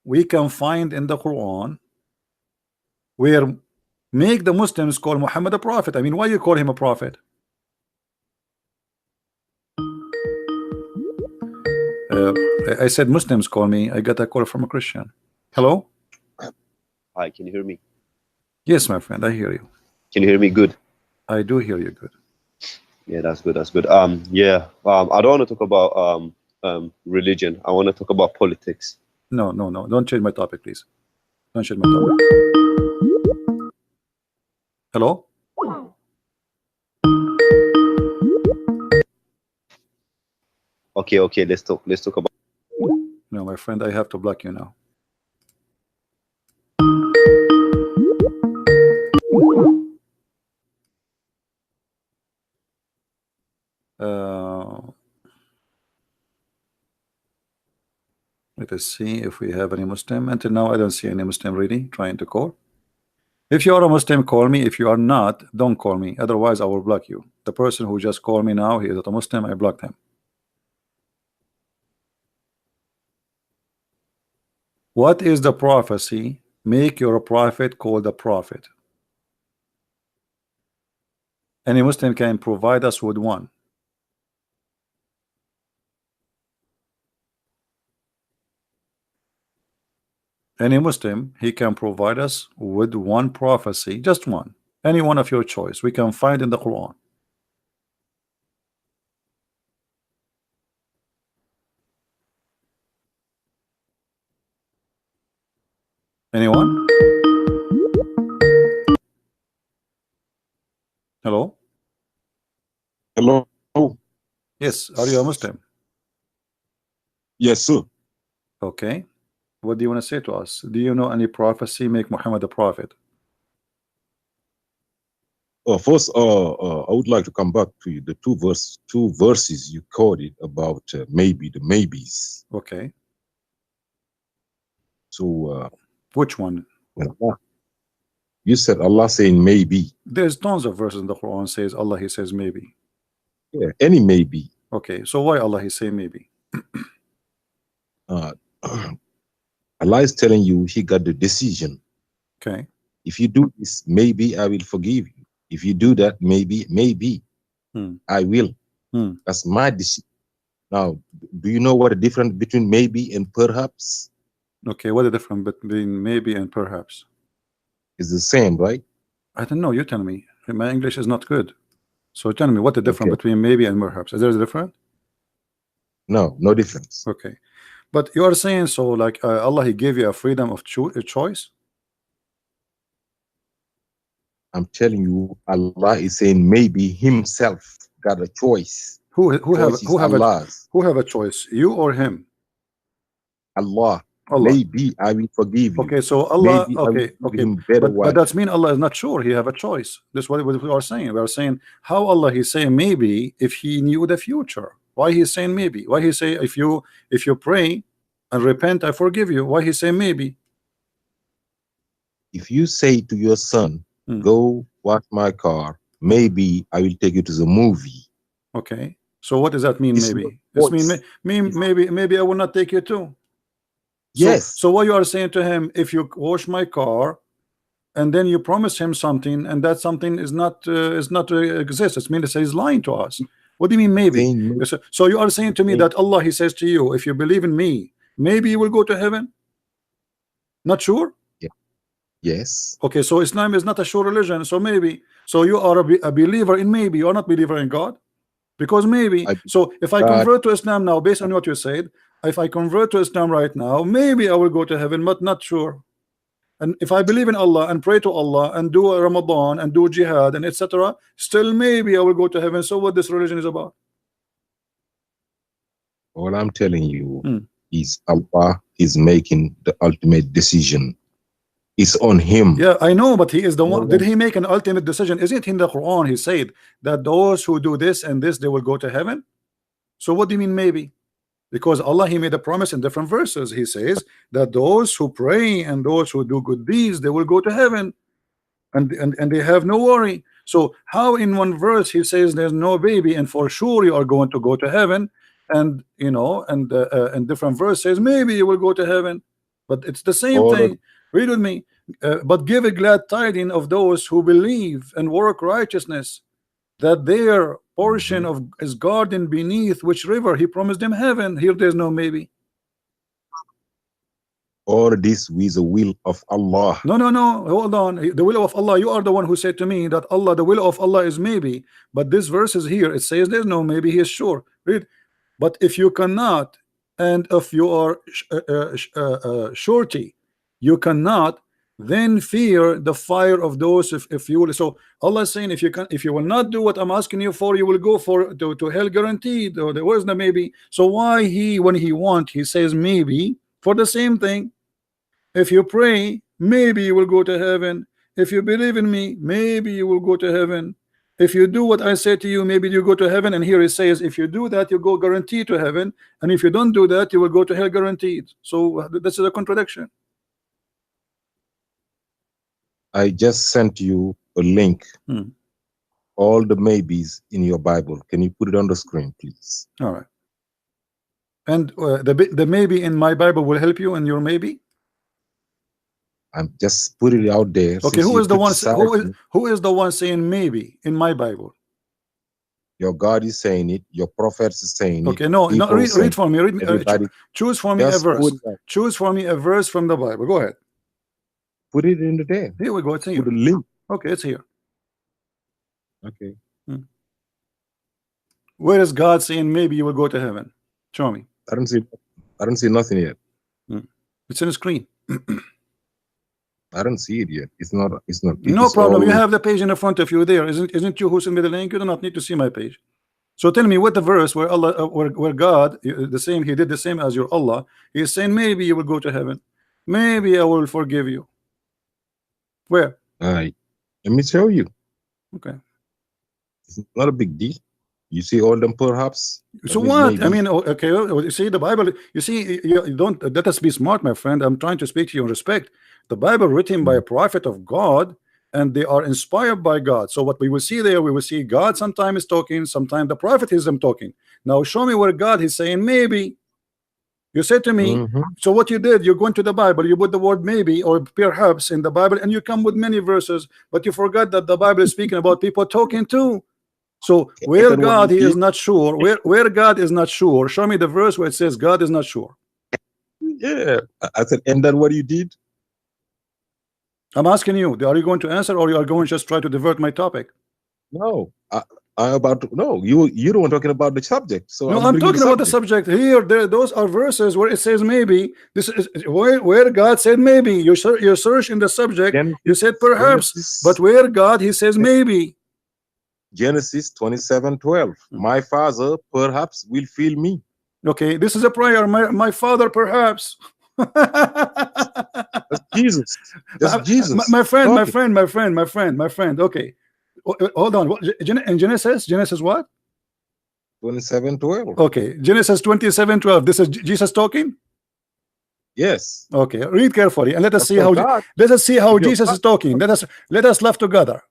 we can find in the Quran where make the Muslims call Muhammad a prophet? I mean, why you call him a prophet? I said Muslims call me. I got a call from a Christian. Hello? Hi, can you hear me? Yes, my friend, I hear you. Can you hear me good? I do hear you good. Yeah, that's good. That's good. I don't want to talk about religion. I want to talk about politics. No. Don't change my topic, please. Don't change my topic. Hello? Okay. Let's talk about. No, my friend, I have to block you now. Let us see if we have any Muslim. Until now, I don't see any Muslim really trying to call. If you are a Muslim, call me. If you are not, don't call me. Otherwise, I will block you. The person who just called me now, he is not a Muslim. I blocked him. What is the prophecy? Make your prophet called a prophet. Any Muslim can provide us with one. Any Muslim, he can provide us with one prophecy, just one, any one of your choice. We can find in the Quran. Anyone? Hello? Hello. Yes, are you a Muslim? Yes, sir. Okay. What do you want to say to us? Do you know any prophecy make Muhammad a prophet? First, I would like to come back to the two verses you quoted about maybe the maybes. Okay. So, which one? You said Allah saying maybe. There's tons of verses in the Quran says Allah. He says maybe. Yeah, any maybe. Okay, so why Allah he say maybe? Allah is telling you He got the decision. Okay. If you do this, maybe I will forgive you. If you do that, maybe I will. That's my decision. Now, do you know what the difference between maybe and perhaps? Okay, what the difference between maybe and perhaps? It's the same, right? I don't know. You tell me. My English is not good. So tell me what the difference between maybe and perhaps. Is there a difference? No, no difference. Okay, but you are saying so like Allah he gave you a freedom of choice. I'm telling you, Allah is saying maybe Himself got a choice. Who Choice is Allah's. who have a choice? You or him? Allah. Allah. Maybe I will forgive you. Okay, so Allah. Maybe I will Okay, give okay, him better but wife. that's mean Allah is not sure. He have a choice. This is what we are saying. We are saying how Allah He's saying maybe if He knew the future. Why He's saying maybe? Why He say if you pray and repent, I forgive you? Why He say maybe? If you say to your son, go wash my car, maybe I will take you to the movie. Okay, so what does that mean? It's Maybe it's maybe I will not take you too. Yes. So what you are saying to him, if you wash my car and then you promise him something and that something is not exists, it means he's lying to us. What do you mean maybe? So you are saying to me that Allah He says to you, if you believe in me, maybe you will go to heaven? Not sure? Yes. Okay, so Islam is not a sure religion. So maybe, so you are a believer in maybe, you are not believer in God, because maybe. So if I convert to Islam now, based on what you said, if I convert to Islam right now, maybe I will go to heaven, but not sure. And if I believe in Allah and pray to Allah and do a Ramadan and do jihad and etc., still maybe I will go to heaven. So what this religion is about? All I'm telling you is Allah is making the ultimate decision. It's on Him. Yeah, I know, but He is the one. Did He make an ultimate decision? Isn't in the Quran He said that those who do this and this, they will go to heaven? So what do you mean maybe? Because Allah He made a promise in different verses. He says that those who pray and those who do good deeds, they will go to heaven, and they have no worry. So how in one verse He says there's no baby and for sure you are going to go to heaven, and you know, and different verse says maybe you will go to heaven, but it's the same thing. Read with me. But give a glad tidings of those who believe and work righteousness, that their portion of is garden beneath which river He promised them heaven. Here there's no maybe. All this with the will of Allah. No, hold on. The will of Allah, you are the one who said to me that Allah, the will of Allah is maybe, but this verse is here, it says there's no maybe, He is sure. Read. But if you cannot, and if you are surety, you cannot, then fear the fire of those. If you will. So Allah is saying if you will not do what I'm asking you for, you will go to hell guaranteed. Or there was no maybe. So why when He want, He says maybe for the same thing? If you pray, maybe you will go to heaven. If you believe in me, maybe you will go to heaven. If you do what I say to you, maybe you go to heaven. And here He says if you do that, you go guaranteed to heaven, and if you don't do that, you will go to hell guaranteed. So this is a contradiction. I just sent you a link. All the maybes in your Bible. Can you put it on the screen, please? All right. And the maybe in my Bible will help you in your maybe. I'm just putting it out there. Okay, who is the one? Who is the one saying maybe in my Bible? Your God is saying it. Your prophets is saying it. Okay, no, read for me. Choose for me a verse. Choose for me a verse from the Bible. Go ahead. Put it in the there. Here we go. It's here. Put a link. Okay, it's here. Okay. Where is God saying maybe you will go to heaven? Show me. I don't see nothing yet. It's in the screen. I don't see it yet. It's not. No problem. You have the page in the front of you there. Isn't you who sent me the link? You do not need to see my page. So tell me what the verse where Allah, where God, the same, He did the same as your Allah. He is saying maybe you will go to heaven. Maybe I will forgive you. Where? Let me show you. Okay. It's not a big deal. You see all them perhaps. So what? Maybe. I mean, okay. You see the Bible. You see, you don't. Let us be smart, my friend. I'm trying to speak to you in respect. The Bible written by a prophet of God, and they are inspired by God. So what we will see there, we will see God sometimes talking, sometimes the prophet is talking. Now show me where God is saying maybe. You said to me, so what you did, you go into the Bible, you put the word maybe or perhaps in the Bible, and you come with many verses, but you forgot that the Bible is speaking about people talking too. So where God He is not sure, where God is not sure, show me the verse where it says God is not sure. Yeah, I said, and then what you did? I'm asking you, are you going to answer, or you are going to just try to divert my topic? No, No, you don't want talking about the subject. So no, I'm talking about the subject here. Those are verses where it says maybe. This is where God said maybe. You search in the subject. You said perhaps, but where God he says maybe. Genesis 27:12. My father perhaps will feel me. Okay, this is a prayer. My father perhaps. That's Jesus. That's Jesus. My friend. Okay, hold on. In Genesis what? 27:12. Okay, Genesis 27:12. This is Jesus talking. Yes. Okay, read carefully and let us That's see from how God. Jesus is talking. Let us laugh together.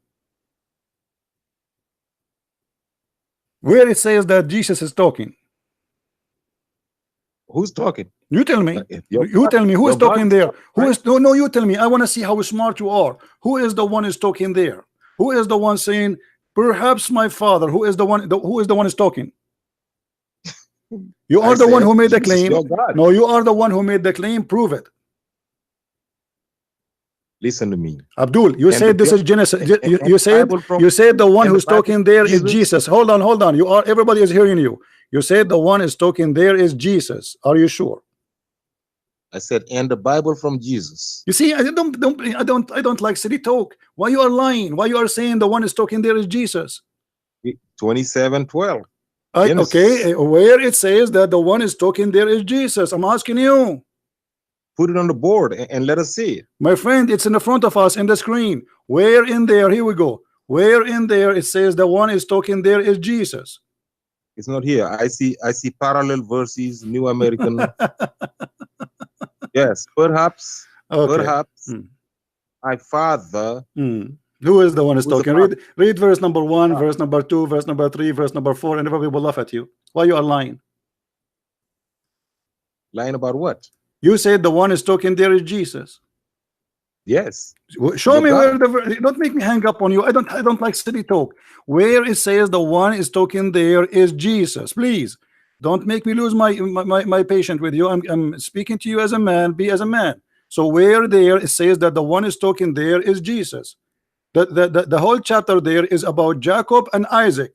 Where it says that Jesus is talking. Who's talking? You tell me. You tell me who is talking there. Who right? is no? You tell me. I want to see how smart you are. Who is the one is talking there? Who is the one saying, "Perhaps my father"? Who is the one? Who is the one is talking? You are the one who made the claim. No, you are the one who made the claim. Prove it. Listen to me, Abdul. You said this is Genesis. You said the one who's talking there is Jesus. Hold on. You are. Everybody is hearing you. You said the one is talking there is Jesus. Are you sure? I said, and the Bible from Jesus. You see, I don't like city talk. Why you are lying? Why you are saying the one is talking there is Jesus? 27:12. Okay, where it says that the one is talking there is Jesus. I'm asking you. Put it on the board and let us see it. My friend, it's in the front of us in the screen. Where in there? Here we go. Where in there it says the one is talking there is Jesus? It's not here. I see parallel verses, New American. Yes, perhaps. Okay. Perhaps my father. Who is the one is talking? Read verse number 1, verse number 2, verse number 3, verse number 4, and everybody will laugh at you. Why you are lying? Lying about what? You said the one is talking there is Jesus. Yes. Show me where the. Don't make me hang up on you. I don't like city talk. Where it says the one is talking there is Jesus. Please don't make me lose my patience with you. I'm speaking to you as a man. Be as a man. So where there it says that the one is talking there is Jesus. The whole chapter there is about Jacob and Isaac,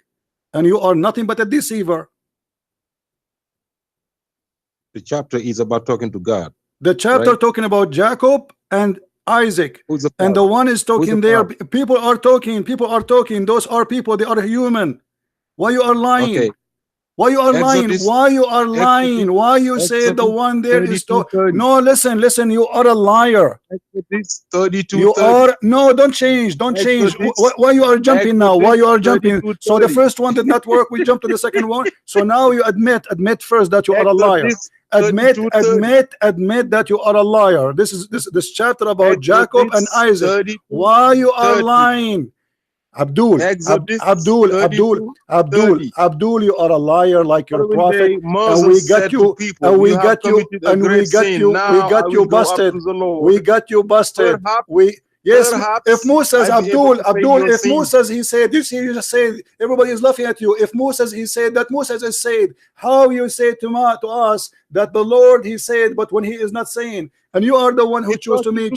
and you are nothing but a deceiver. The chapter is about talking to God. The chapter talking about Jacob and Isaac, and the one is talking there. People are talking. Those are people. They are human. Why you are lying? Okay. Why you are lying? Why you are lying? Why you say the one there is talking? No, listen. You are a liar. 32. You are no. Don't change. Why you are jumping now? Why you are jumping? So the first one did not work. We jumped to the second one. So now you admit first that you are a liar. Admit that you are a liar. This chapter about Jacob and Isaac. Why you are lying? Abdul, you are a liar like your prophet, and we got you busted. We got you busted. Yes, if Moses, Abdul, if Moses he said, you just said everybody is laughing at you. If Moses he said that Moses is said, how you say to us that the Lord he said, but when he is not saying, and you are the one who chose to me.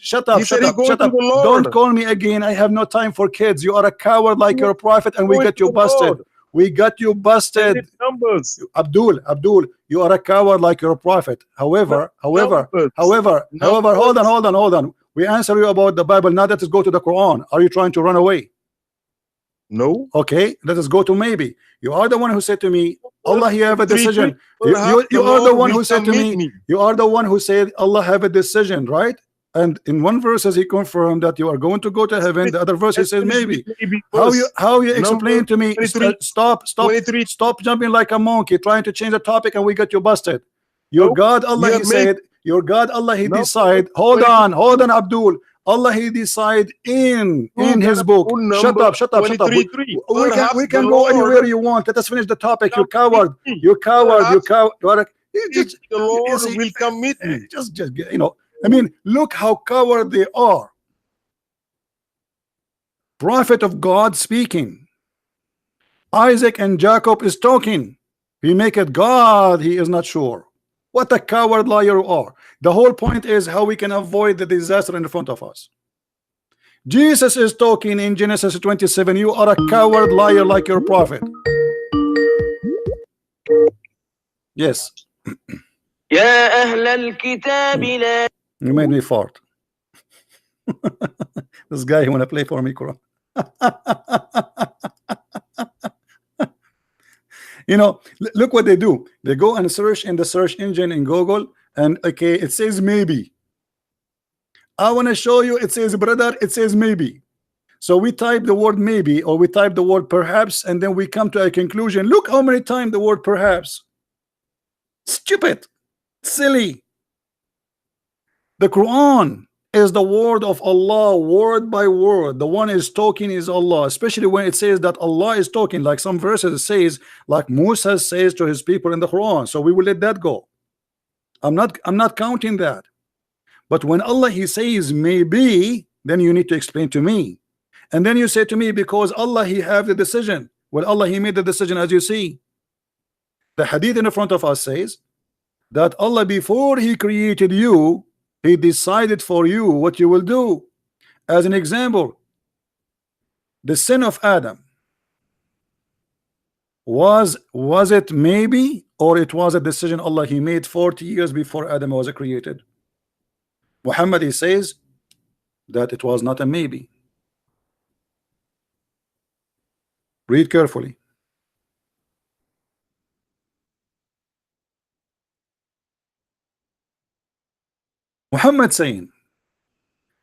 Shut up. Don't call me again. I have no time for kids. You are a coward like your prophet, and we got you busted. We got you busted. Abdul, you are a coward like your prophet. However, hold on. We answer you about the Bible. Now let us go to the Quran. Are you trying to run away? No. Okay, let us go to maybe. You are the one who said to me, Allah, he have a decision. You are the one who said to me, you are the one who said Allah have a decision, right? And in one verse he confirmed that you are going to go to heaven. The other verse he says maybe. How you explain to me? Stop jumping like a monkey, trying to change the topic, and we got you busted. Your God Allah, he said. Your God Allah, he decide. Hold on, Abdul. Allah he decide in his book. Shut up. We can go anywhere you want. Let us finish the topic. You coward. The Lord will come meet me. Just I mean, look how coward they are. Prophet of God speaking. Isaac and Jacob is talking. He make it God. He is not sure. What a coward liar you are. The whole point is how we can avoid the disaster in front of us. Jesus is talking in Genesis 27. You are a coward liar like your prophet. Yes. يا أهل الكتاب لا You made me fart. This guy, he wanna play for me, Quran. You know, look what they do. They go and search in the search engine in Google, and okay, it says maybe. I want to show you, it says brother, it says maybe. So we type the word maybe, or we type the word perhaps, and then we come to a conclusion. Look how many times the word perhaps. Stupid, silly. The Quran is the word of Allah, word by word. The one is talking is Allah, especially when it says that Allah is talking, like some verses it says, like Musa says to his people in the Quran. So we will let that go. I'm not counting that. But when Allah he says maybe, then you need to explain to me. And then you say to me, because Allah he have the decision. Well, Allah he made the decision, as you see. The hadith in the front of us says that Allah, before he created you, he decided for you what you will do. As an example, the sin of Adam, was it maybe, or it was a decision Allah he made 40 years before Adam was created? Muhammad he says that it was not a maybe. Read carefully. Muhammad saying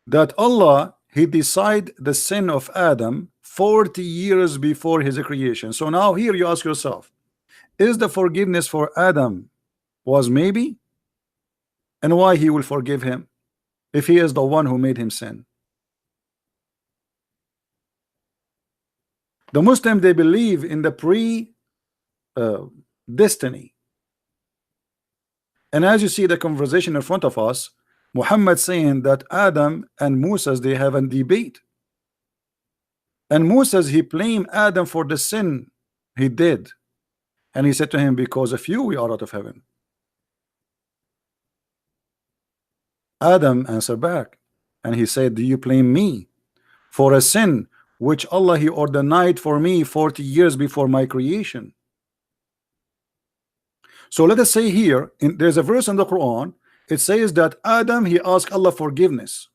that Allah he decided the sin of Adam 40 years before his creation. So now here you ask yourself, is the forgiveness for Adam was maybe? And why he will forgive him if he is the one who made him sin? The Muslim, they believe in the destiny. And as you see the conversation in front of us, Muhammad saying that Adam and Moses they have a debate, and Moses he blamed Adam for the sin he did, and he said to him, because of you we are out of heaven. Adam answered back and he said, do you blame me for a sin which Allah he ordained for me 40 years before my creation? So let us say here, there's a verse in the Quran, it says that Adam he asked Allah forgiveness.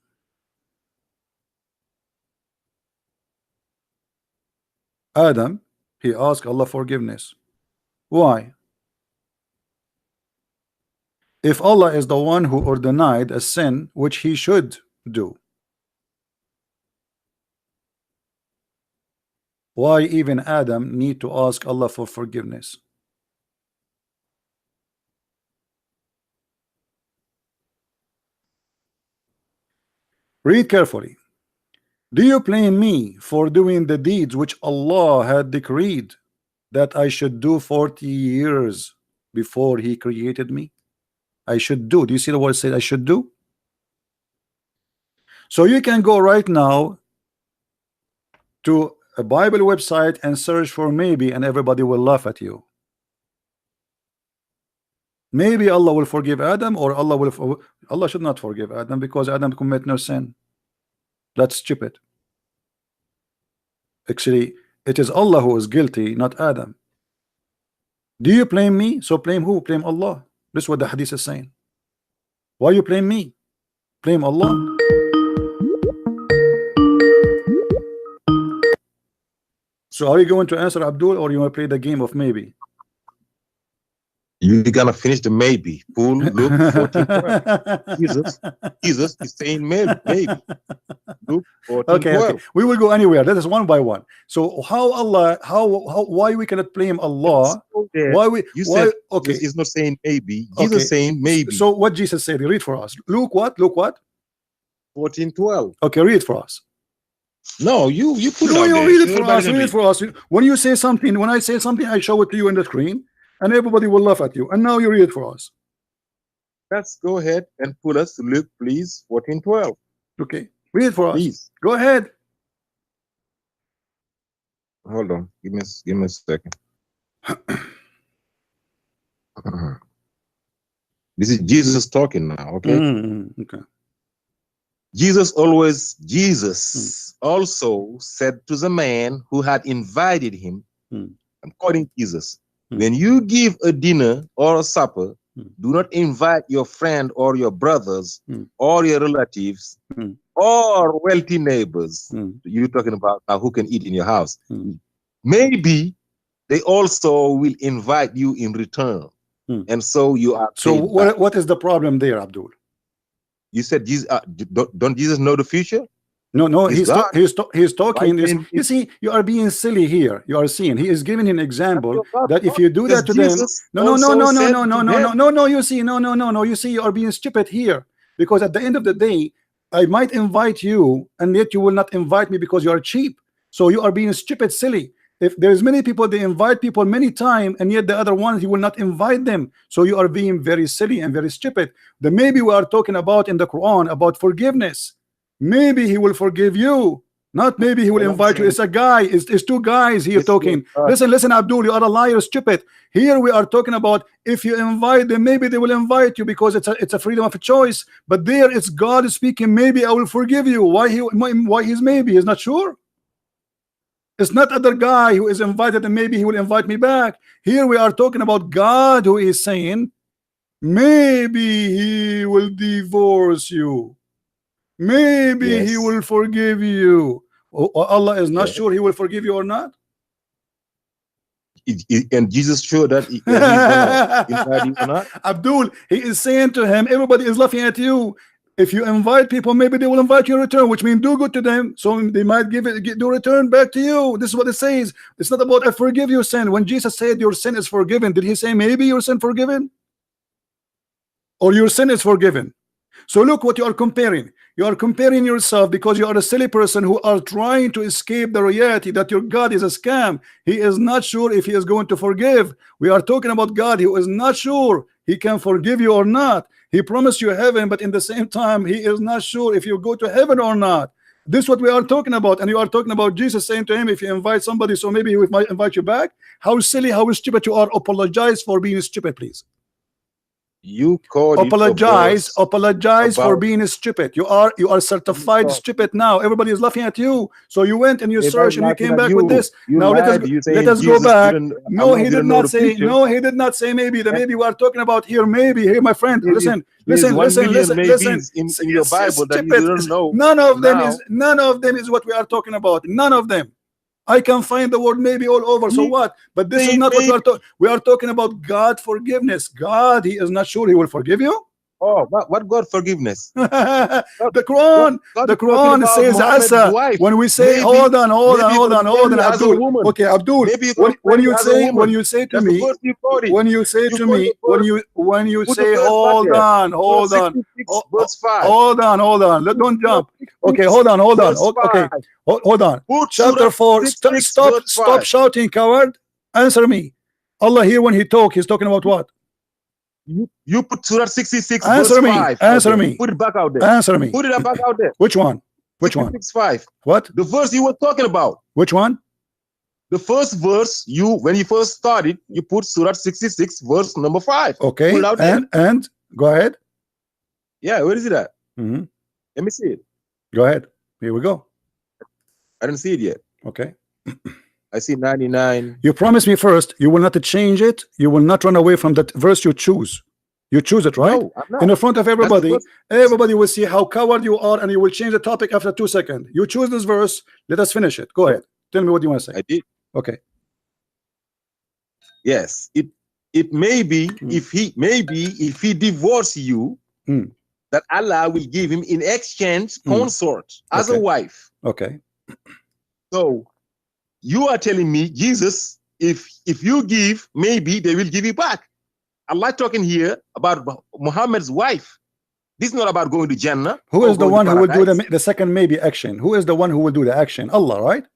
Adam he asked Allah forgiveness. Why? If Allah is the one who ordained a sin which he should do, why even Adam need to ask Allah for forgiveness? Read carefully. Do you blame me for doing the deeds which Allah had decreed that I should do 40 years before he created me? I should do. Do you see the word said I should do? So you can go right now to a Bible website and search for maybe, and everybody will laugh at you. Maybe Allah will forgive Adam, or Allah should not forgive Adam because Adam commit no sin. That's stupid. Actually, it is Allah who is guilty, not Adam. Do you blame me? So blame who? Blame Allah. This is what the hadith is saying. Why you blame me? Blame Allah. So are you going to answer Abdul, or you want to play the game of maybe? You're gonna finish the maybe. Full Luke 14:12. Jesus is saying maybe. Luke 14:12. Okay. We will go anywhere. That is one by one. So how Allah, why we cannot blame Allah? Why we? You why? said Okay, Jesus is not saying maybe. Jesus saying maybe. So what Jesus said? Read for us. Luke what? Luke what? 14:12. Okay, read for us. No, you put it No, out you there. read it for us. Everybody Read it for us. When you say something, when I say something, I show it to you on the screen, and everybody will laugh at you. And now you read it for us. Let's go ahead and put us to Luke, please. 14:12. Okay, read it for us. Please. Go ahead. Hold on. Give me a second. This is Jesus talking now. Okay. Okay. Jesus also said to the man who had invited him, I'm quoting Jesus, when you give a dinner or a supper, do not invite your friend or your brothers or your relatives or wealthy neighbors. You're talking about who can eat in your house. Maybe they also will invite you in return. And so you are. So what is the problem there, Abdul? You said Jesus, don't Jesus know the future? No, he's talking. Why You see, you are being silly here. You are seeing he is giving an example that if you do Because that to them, Jesus no. also You see, no. You see, you are being stupid here, because at the end of the day, I might invite you, and yet you will not invite me because you are cheap. So you are being stupid, silly. If there's many people, they invite people many times, and yet the other ones you will not invite them. So you are being very silly and very stupid. The maybe we are talking about in the Quran about forgiveness. Maybe he will forgive you, not maybe he will invite you. It's a guy, it's two guys here talking. Listen, Abdul, you are a liar, stupid. Here we are talking about if you invite them, maybe they will invite you because it's a freedom of choice. But there it's God speaking, maybe I will forgive you. Why he's maybe? He's not sure. It's not other guy who is invited and maybe he will invite me back. Here we are talking about God who is saying maybe he will divorce you. Maybe he will forgive you. Allah is not sure he will forgive you or not. And Jesus sure that he's gonna invite you or not? Abdul, he is saying to him, everybody is laughing at you. If you invite people, maybe they will invite you in return, which means do good to them, so they might do return back to you. This is what it says. It's not about I forgive your sin. When Jesus said your sin is forgiven, did he say maybe your sin forgiven? Or your sin is forgiven? So look what you are comparing. You are comparing yourself because you are a silly person who are trying to escape the reality that your God is a scam. He is not sure if he is going to forgive. We are talking about God who is not sure he can forgive you or not. He promised you heaven, but in the same time he is not sure if you go to heaven or not. This is what we are talking about. And you are talking about Jesus saying to him, if you invite somebody, so maybe he might invite you back. How silly, how stupid you are. Apologize for being stupid, please. You called apologize for being stupid. You are certified stupid now. Everybody is laughing at you. So you went and you searched and you came back with this. Now let us go back. No, he did not say. No, he did not say maybe. The maybe we are talking about here. Maybe here, my friend. Listen. In your Bible that you don't know. None of them is what we are talking about. None of them. I can find the word maybe all over. So what? But this is not what we are talking. We are talking about God forgiveness. God, he is not sure he will forgive you. Oh, what God forgiveness? The Quran says Asa. When we say hold on, Abdul. Okay, Abdul. When you say to me, hold on. Don't jump. Okay, hold on. Okay, hold on. Chapter 4. Stop shouting, coward. Answer me. Allah here when he he's talking about what? You put Surah 66 answer verse me 5. Answer me. Put it back out there. Answer me. Put it back out there. Which one? 5. What? The verse you were talking about. Which one? The first verse when you first started, you put Surah 66 verse number 5. Okay. Put it out there. And go ahead. Yeah, where is it at? Mm-hmm. Let me see it. Go ahead. Here we go. I didn't see it yet. Okay. I see 99. You promise me first you will not change it. You will not run away from that verse you choose. You choose it, right? No, I'm not. In the front of everybody. Everybody will see how coward you are, and you will change the topic after 2 seconds. You choose this verse. Let us finish it. Go ahead. Tell me what you want to say. I did. Okay. Yes. It may be if he divorce you, that Allah will give him in exchange consort as a wife. Okay. So you are telling me, Jesus, if you give, maybe they will give you back. Allah talking here about Muhammad's wife. This is not about going to Jannah. Who is the one who will do the second maybe action? Who is the one who will do the action? Allah, right?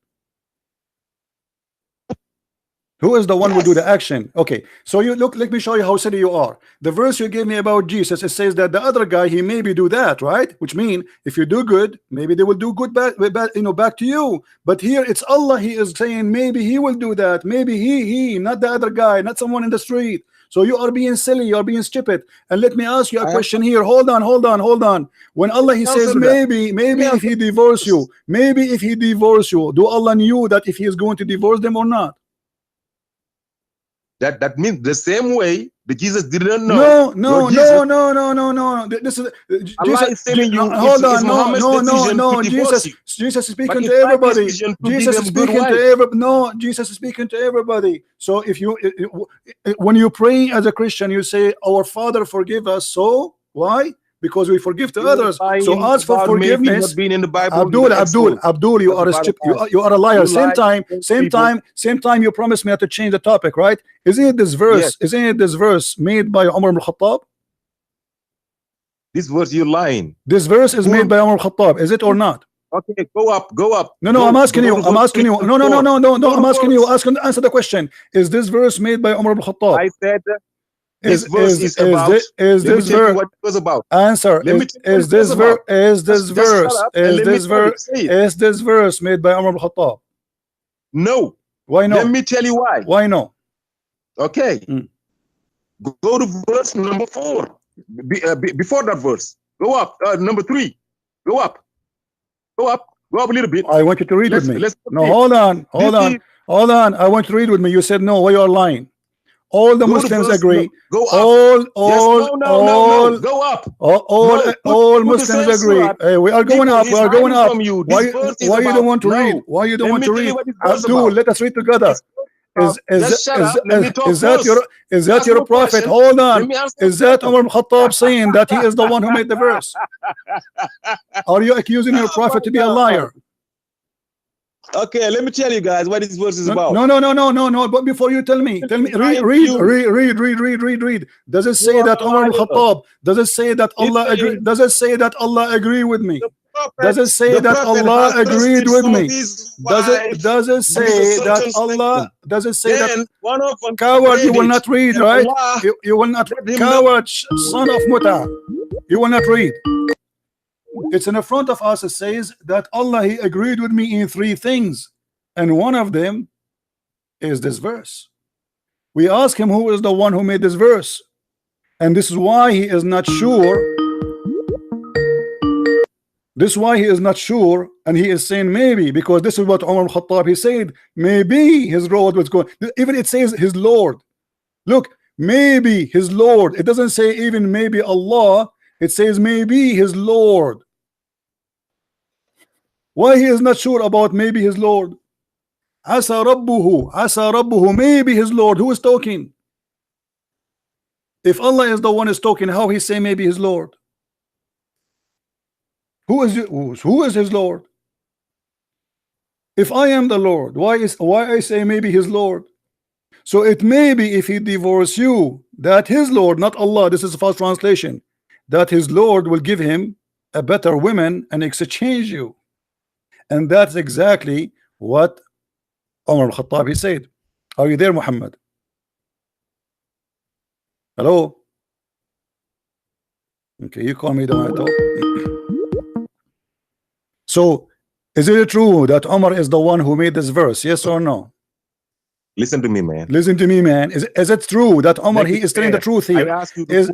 Who is the one who will do the action? Okay, so you look, let me show you how silly you are. The verse you gave me about Jesus, it says that the other guy, he maybe do that, right? Which means if you do good, maybe they will do good back to you. But here it's Allah, he is saying maybe he will do that. Maybe he, not the other guy, not someone in the street. So you are being silly, you are being stupid. And let me ask you a question here. Hold on. When Allah he says maybe if he divorce you, do Allah knew that if he is going to divorce them or not? That means the same way that Jesus didn't know. No. This is Allah is telling you. Hold on. No. Jesus is speaking to everybody. Jesus is speaking to everybody. So if you when you pray as a Christian, you say, "Our Father, forgive us." So why? Because we forgive to others. So ask for forgiveness. Abdul, you are a you are a liar. Same time you promised me to change the topic, right? Isn't it this verse? Yes. Isn't it this verse made by Umar ibn Khattab? This verse you're lying. This verse is made by Umar ibn Khattab. Is it or not? Okay, go up. No, I'm asking you. No, I'm asking you. Answer the question. Is this verse made by Umar ibn Khattab? I said. This verse is about. Is this verse what it was about? Answer. Is this verse made by Umar ibn Khattab? No. Why no? Let me tell you why. Why no? Okay. Go to verse number 4. Before that verse. Go up. Number 3. Go up a little bit. I want you to read with me. No, hold on. I want you to read with me. You said no. Why you are lying? All the Muslims agree. Go up. All go up. All Muslims agree. Hey, we are going up. Why you don't want to read? Why you don't want to read? Abdul, let us read together. Is that your prophet? Hold on. Is that Umar ibn Khattab saying that he is the one who made the verse? Are you accusing your prophet to be a liar? Okay, let me tell you guys what this verse is about. No. But before you tell me, read. Does it say that Umar ibn Khattab? Does it say that Allah agree? Does it say that Allah agree with me? Does it say that Allah agreed with me? Does it say that Allah? Does it say that? Coward, you will not read, right? You will not. Coward, son of Muta, you will not read. It's in the front of us. It says that Allah he agreed with me in 3 things, and one of them is this verse. We ask him who is the one who made this verse, and this is why he is not sure. This is why he is not sure, and he is saying maybe, because this is what Umar al-Khattab he said. Maybe his Lord was going. Even it says his Lord. Look, maybe his Lord. It doesn't say even maybe Allah. It says maybe his Lord. Why he is not sure about maybe his Lord? Asa rabbuhu, maybe his Lord. Who is talking? If Allah is the one is talking, how he say maybe his Lord? Who is his Lord? If I am the Lord, why I say maybe his Lord? So it may be if he divorce you, that his Lord, not Allah, this is a false translation, that his Lord will give him a better woman and exchange you. And that's exactly what Umar al-Khattab he said. Are you there, Muhammad? Hello? Okay, you call me the one I talk. So is it true that Umar is the one who made this verse? Yes or no? Listen to me, man. Listen to me, man. Is it true that Umar he is telling the truth here?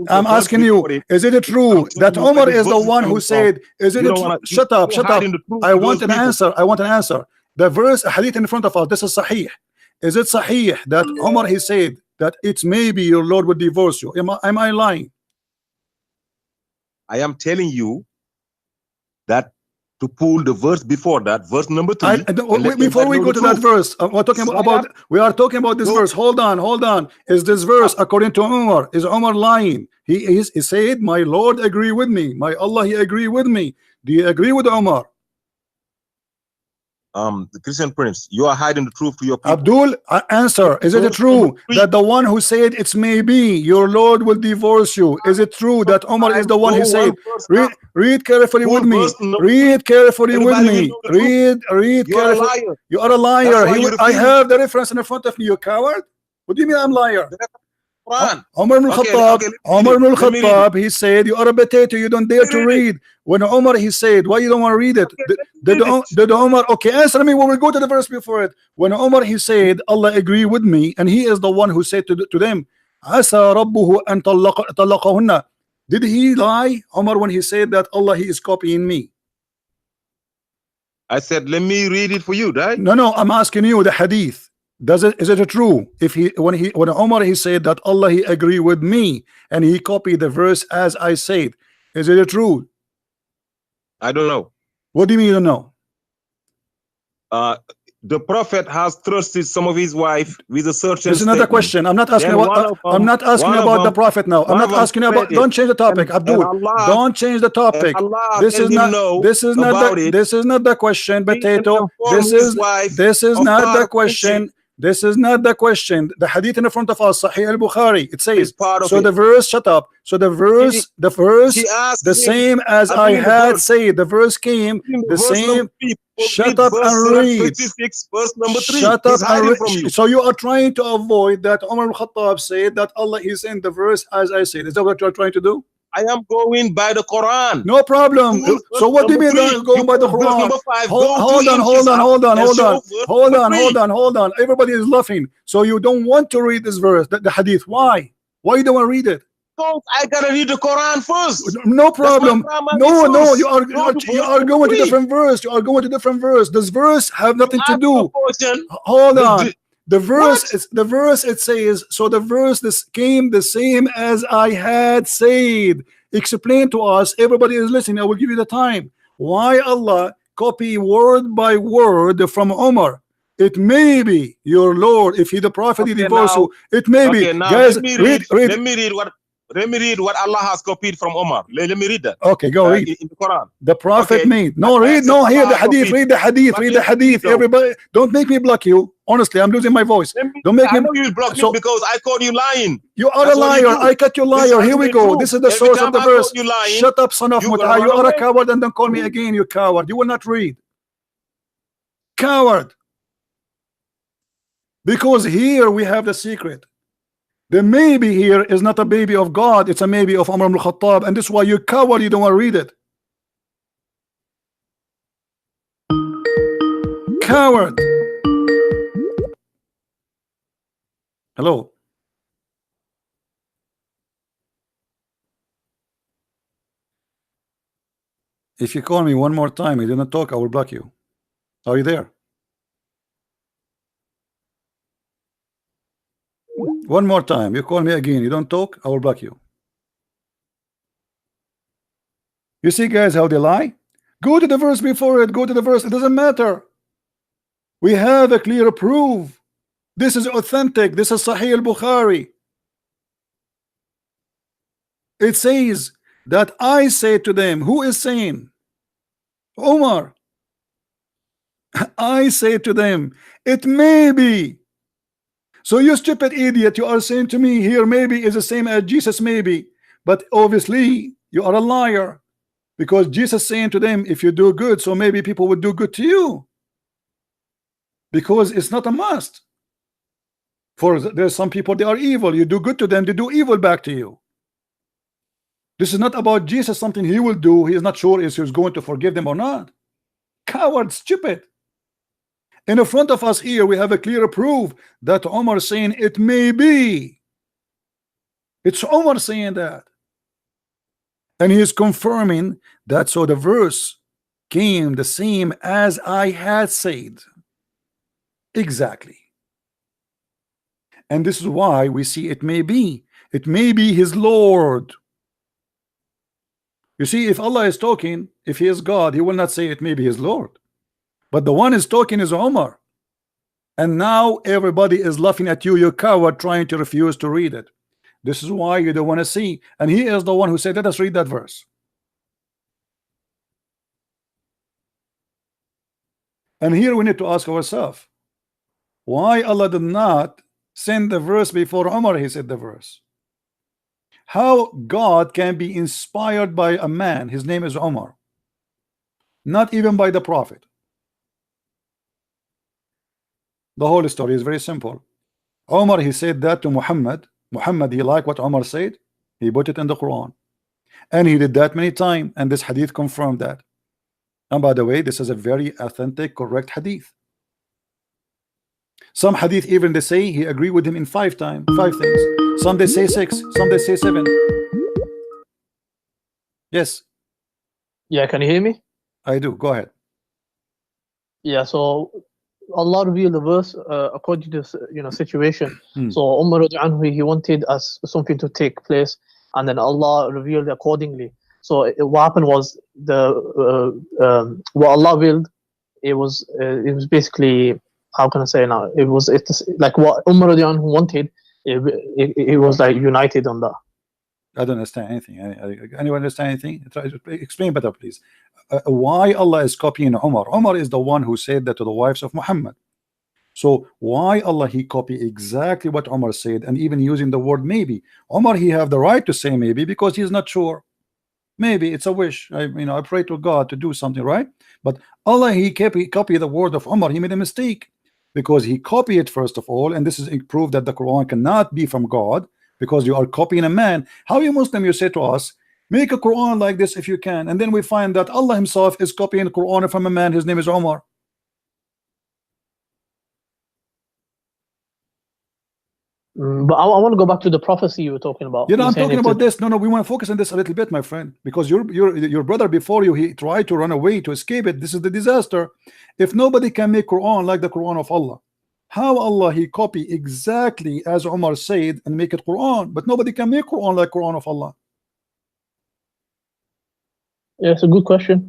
I'm asking you, is it true that Umar is the one who said, is it true? Shut up. I want an answer. The verse, a hadith in front of us, this is sahih. Is it sahih that Umar he said that it's maybe your Lord will divorce you? Am I lying? I am telling you that to pull the verse before that, verse number 3. Before we go to that verse, we are talking about this verse. Hold on. Is this verse according to Umar? Is Umar lying? He said, my Lord agree with me. My Allah, he agree with me. Do you agree with Umar? The Christian Prince, you are hiding the truth to your people. Abdul, answer. Is it true that the one who said it's maybe your Lord will divorce you? Is it true that Umar is the one who said? Read carefully with me. Read carefully with me. Read carefully. You are a liar. I have the reference in front of me. You coward. What do you mean I'm liar? Umar ibn Khattab, he said, you are a potato, you don't dare to read. When Umar he said, why you don't want to read it? Did Umar, okay, answer me when we go to the verse before it. When Umar he said, Allah agree with me, and he is the one who said to them, عسى ربه أن طلقهن. Did he lie, Umar, when he said that Allah he is copying me? I said, let me read it for you, right? No, I'm asking you the hadith. Is it true? If when Umar he said that Allah he agree with me and he copied the verse as I said, is it true? I don't know. What do you mean you don't know? The prophet has trusted some of his wife with a certain. This is not a question. I'm not asking about. I'm not asking about the prophet now. I'm not asking about. Don't change the topic, Abdul. Don't change the topic. This is not. This is not the. This is not the question, potato. This is not the question. This is not the question. The hadith in front of us, Sahih al-Bukhari, it says. So the verse, shut up. So the verse, the same as I had said. The verse came the same. Shut up and read. Verse number 3. Shut up and read. So you are trying to avoid that Umar al-Khattab said that Allah is in the verse as I said. Is that what you are trying to do? I am going by the Quran. No problem. So what do you mean going by the Quran? Hold on. Everybody is laughing. So you don't want to read this verse, the hadith. Why? Why you don't want to read it? I gotta read the Quran first. No problem. No, you are going to different verse. You are going to different verse. This verse have nothing to do. Hold on. The verse it says, so the verse this came the same as I had said. Explain to us. Everybody is listening. I will give you the time. Why Allah copy word by word from Umar? It may be your Lord. If he the prophet, he divorced you. It may be. Guys, Let me read what Allah has copied from Omar. Let me read that. Okay, go read. In the Quran. The Prophet made. No, read. No, here the hadith. Read the hadith. Read the hadith. Everybody, don't make me block you. Honestly, I'm losing my voice. Don't make me. I know you block me because I called you lying. You are a liar. I cut you liar. Here we go. This is the source of the verse. Shut up, son of Mutah. You are a coward, and don't call me again. You coward. You will not read. Coward. Because here we have the secret. The maybe here is not a baby of God, it's a maybe of Umar ibn Khattab, and this is why you coward, you don't want to read it. Coward. Hello. If you call me one more time, you do not talk, I will block you. Are you there? One more time, you call me again, you don't talk, I will block you. You see, guys, how they lie? Go to the verse before it, go to the verse, it doesn't matter. We have a clear proof. This is authentic, this is Sahih al-Bukhari. It says that I say to them, who is saying? Omar. I say to them, it may be. So you stupid idiot, you are saying to me here maybe is the same as Jesus maybe, but obviously you are a liar, because Jesus saying to them, if you do good, so maybe people would do good to you, because it's not a must. For there's some people, they are evil, you do good to them, they do evil back to you. This is not about Jesus, something he will do, he is not sure if he's going to forgive them or not. Coward, stupid. In front of us here, we have a clear proof that Omar saying it may be. It's Omar saying that. And he is confirming that, so the verse came the same as I had said. Exactly. And this is why we see it may be. It may be his Lord. You see, if Allah is talking, if he is God, he will not say it may be his Lord. But the one is talking is Omar. And now everybody is laughing at you, you coward, trying to refuse to read it. This is why you don't want to see. And he is the one who said, let us read that verse. And here we need to ask ourselves, why Allah did not send the verse before Omar he said the verse? How God can be inspired by a man, his name is Omar, not even by the Prophet? The whole story is very simple. Omar he said that to Muhammad. Muhammad he liked what Omar said, he put it in the Quran, and he did that many times, and this hadith confirmed that. And by the way, this is a very authentic, correct hadith. Some hadith even they say he agreed with him in 5 things. Some they say 6, some they say 7. Yes, Yeah, can you hear me? I do. Go ahead. Yeah, so Allah revealed the verse according to situation. So Umar radiallahu anhu, he wanted us something to take place, and then Allah revealed accordingly. So what happened was what Allah willed. It was basically, how can I say now? It's like what Umar radiallahu anhu wanted. It was like united on that. I don't understand anything. Anyone understand anything? Try to explain better, please. Why Allah is copying Umar? Umar is the one who said that to the wives of Muhammad. So why Allah he copy exactly what Umar said, and even using the word maybe? Umar he have the right to say maybe because he's not sure. Maybe it's a wish. I pray to God to do something, right? But Allah he copy the word of Umar. He made a mistake because he copied it first of all, and this is a proof that the Quran cannot be from God, because you are copying a man. How you Muslim you say to us, make a Quran like this if you can, and then we find that Allah himself is copying the Quran from a man, his name is Umar. But I want to go back to the prophecy you were talking about. I'm talking about this. No, we want to focus on this a little bit, my friend, because your brother before you, he tried to run away to escape it. This is the disaster. If nobody can make Quran like the Quran of Allah, how Allah he copy exactly as Umar said and make it Quran, but nobody can make Quran like Quran of Allah? Yeah, it's a good question.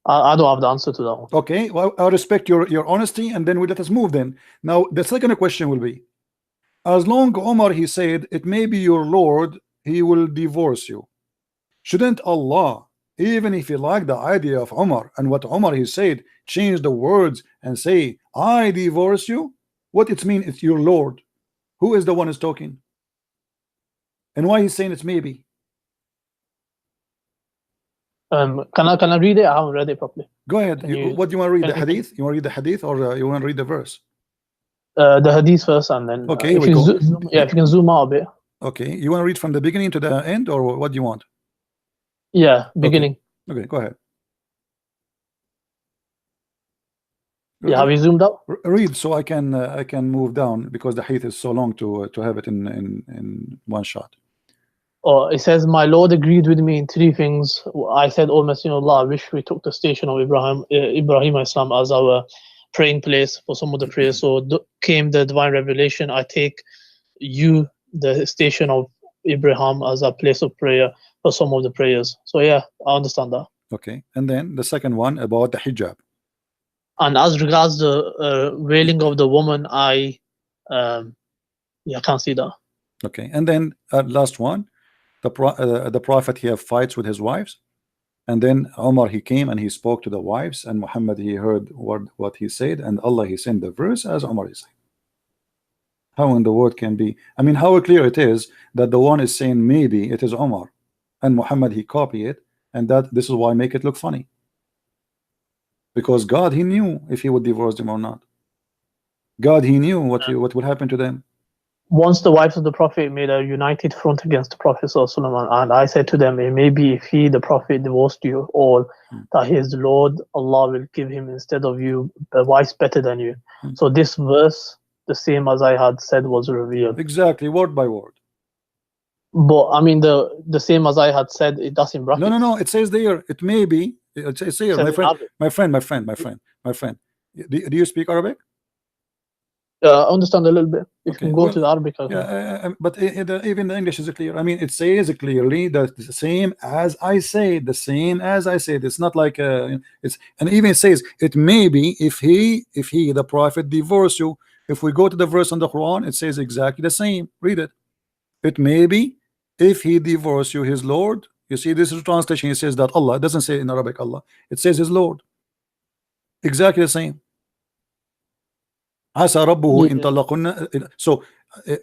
I don't have the answer to that one. Okay, well, I respect your honesty, and then we let us move then. Now the second question will be, as long Umar he said it may be your Lord, he will divorce you. Shouldn't Allah, even if he liked the idea of Umar and what Umar he said, change the words and say I divorce you? What it mean it's your Lord? Who is the one who's talking? And why he's saying it's maybe? Can I read it? I haven't read it properly. Go ahead. What do you want to read? The hadith? You want to read the hadith, or you want to read the verse? The hadith first, and then okay, if you can zoom out a bit. Okay, you want to read from the beginning to the end, or what do you want? Yeah, beginning. Okay, go ahead. Yeah, have you zoomed out? Read so I can move down, because the hadith is so long to have it in one shot. Oh, it says, my Lord agreed with me in 3 things. I said, O Messenger of Allah, I wish we took the station of Ibrahim Islam as our praying place for some of the prayers. So came the divine revelation. I take you, the station of Ibrahim, as a place of prayer for some of the prayers. So yeah, I understand that. Okay, and then the second one about the hijab. And as regards the wailing of the woman, I can't see that. Okay, and then last one. The Prophet he have fights with his wives, and then Umar he came and he spoke to the wives, and Muhammad he heard what he said, and Allah he sent the verse as Umar is saying. How in the world can be? I mean, how clear it is that the one is saying maybe it is Umar, and Muhammad he copy it, and this is why make it look funny, because God he knew if he would divorce them or not. God he knew what would happen to them. Once the wives of the Prophet made a united front against the Prophet ﷺ, and I said to them, maybe if he, the Prophet, divorced you all, that his Lord, Allah will give him instead of you a wife better than you. So this verse, the same as I had said, was revealed. Exactly, word by word. But I mean, the same as I had said, that's in brackets. No, it says there, it may be. It says here, my friend. Do you speak Arabic? I understand a little bit. If you can go to the Arabic. But even the English is clear. I mean, it says clearly that the same as I said, the same as I said. It's not like it's, and even it says it may be if he the Prophet divorce you. If we go to the verse on the Quran, it says exactly the same. Read it. It may be if he divorce you, his Lord. You see, this is a translation. It says that Allah. It doesn't say in Arabic Allah. It says his Lord. Exactly the same. Asa rabbuhu in talaqunna. So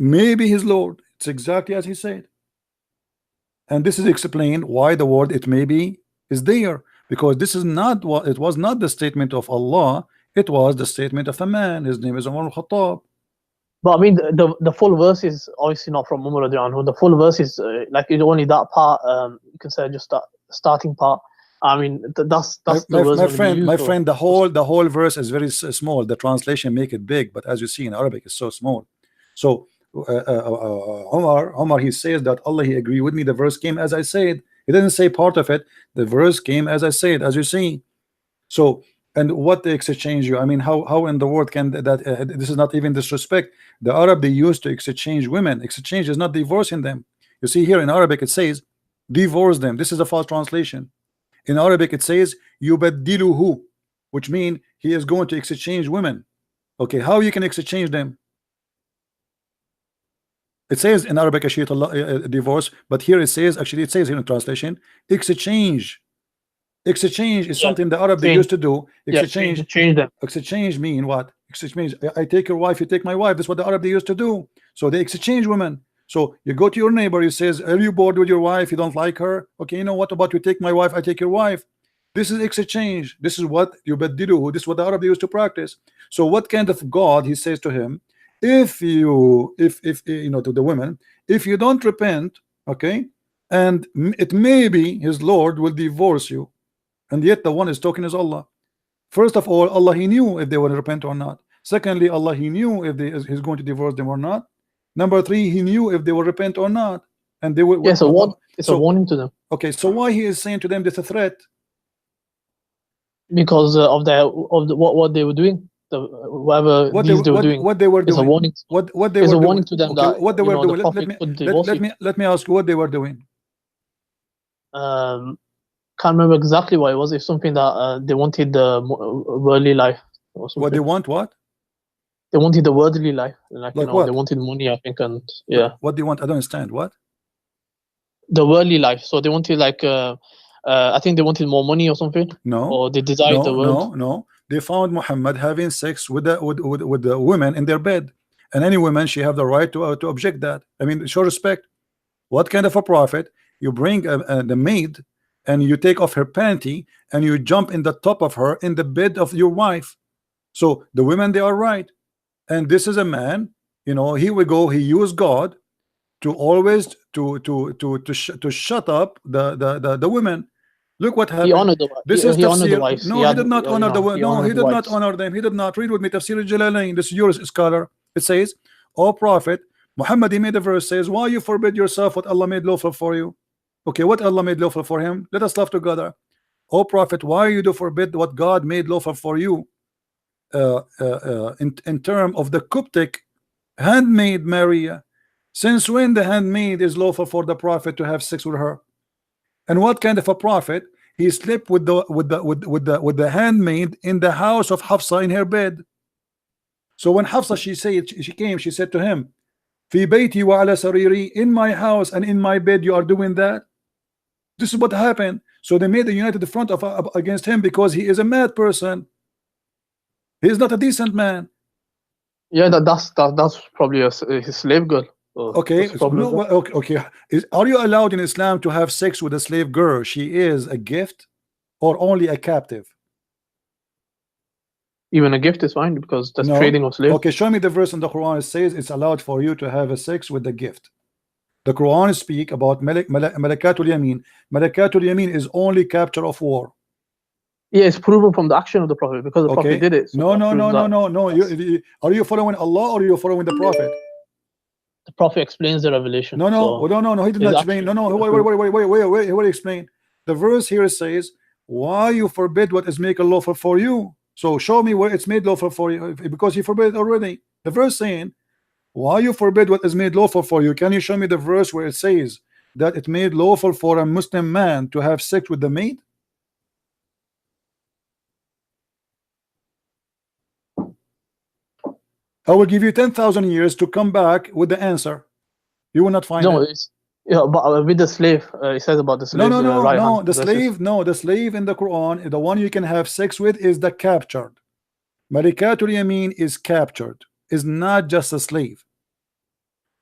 maybe his Lord. It's exactly as he said. And this is explained why the word it may be is there, because this is not what it was, not the statement of Allah, it was the statement of a man. His name is Umar al-Khattab. But I mean, the full verse is obviously not from Umar radiallahu anhu. The full verse is like only that part. You can say just that starting part. I mean, that's the words my I'm gonna friend, use, my so- friend, the whole verse is very small. The translation make it big, but as you see in Arabic, it's so small. So Omar, he says that Allah, he agree with me. The verse came as I said. He didn't say part of it. The verse came as I said, as you see. So, and what they exchange you? I mean, how in the world can that? This is not even disrespect. The Arab, they used to exchange women. Exchange is not divorcing them. You see here in Arabic, it says divorce them. This is a false translation. In Arabic, it says yubaddiluhu, which means he is going to exchange women. Okay, how you can exchange them? It says in Arabic divorce, but here it says, actually it says here in translation, exchange. Exchange is something the Arab they used to do. Exchange, change them. exchange mean what? Exchange, I take your wife, you take my wife. That's what the Arab they used to do. So they exchange women. So you go to your neighbor, you says, are you bored with your wife? You don't like her? Okay, you know what about you take my wife, I take your wife. This is exchange. This is what you badilu. This is what the Arab used to practice. So what kind of God, he says to him, if you know, to the women, if you don't repent, okay, and it may be his Lord will divorce you. And yet the one is talking is Allah. First of all, Allah, he knew if they will repent or not. Secondly, Allah, he knew if he's going to divorce them or not. Number three, he knew if they will repent or not, and they will. Yes, it's a warning to them. Okay, so why he is saying to them this a threat? Because of what they were doing, whatever What they they were doing. What they were It's a doing. warning. What they It's were a warning doing. to them Okay, that what they were doing. the Prophet could divorce you. Let me ask you what they were doing. Can't remember exactly what it was. It's something that they wanted the worldly life or something. What they want? What? They wanted the worldly life, like Like you know, what? they wanted money, I think, and yeah, What do you want? I don't understand. What? the worldly life. So they wanted like, I think they wanted more money or something. No. Or they desired the world. No. They found Muhammad having sex with the women in their bed, and any woman, she have the right to object that. I mean, show respect. What kind of a prophet? You bring the maid and you take off her panty and you jump in the top of her in the bed of your wife. So the women, they are right, and this is a man. You know, here we go. He used God to always to shut up the women. Look what happened. He honored the wife. This he is honored the tafsir. wives. No, he did not honor the women. No, he did not wives. honor them. He did not. Read with me Tafsir al-Jalalain. This is your scholar. It says, "O Prophet Muhammad," he made a verse says, "Why you forbid yourself what Allah made lawful for you?" Okay, what Allah made lawful for him? Let us love together. O Prophet, why you do forbid what God made lawful for you? In term of the Coptic handmaid Maria, since when the handmaid is lawful for the Prophet to have sex with her? And what kind of a prophet? He slept with the handmaid in the house of Hafsa in her bed. So when Hafsa she came, she said to him, "Fi bayti wa ala sariri," in my house and in my bed you are doing that. This is what happened. So they made a united front against him because he is a mad person. He is not a decent man. Yeah, that's probably his slave girl. Okay, okay. Are you allowed in Islam to have sex with a slave girl? She is a gift or only a captive? Even a gift is fine because that's trading of slaves. Okay, show me the verse in the Quran. It says it's allowed for you to have a sex with a gift. The Quran speak about malakatul yamin. Malakatul yamin is only capture of war. Yeah, it's proven from the action of the Prophet because the Prophet did it. So no. Are you following Allah or are you following the Prophet? The Prophet explains the revelation. No. He did not explain. Wait. He will explain. The verse here says, "Why you forbid what is made lawful for you?" So show me where it's made lawful for you, because he forbid it already. The verse saying, "Why you forbid what is made lawful for you?" Can you show me the verse where it says that it made lawful for a Muslim man to have sex with the maid? I will give you 10,000 years to come back with the answer. You will not find it. But with the slave, it says about the slave. No. The slave in the Quran, the one you can have sex with is the captured. Malikatul Yamin is captured, is not just a slave.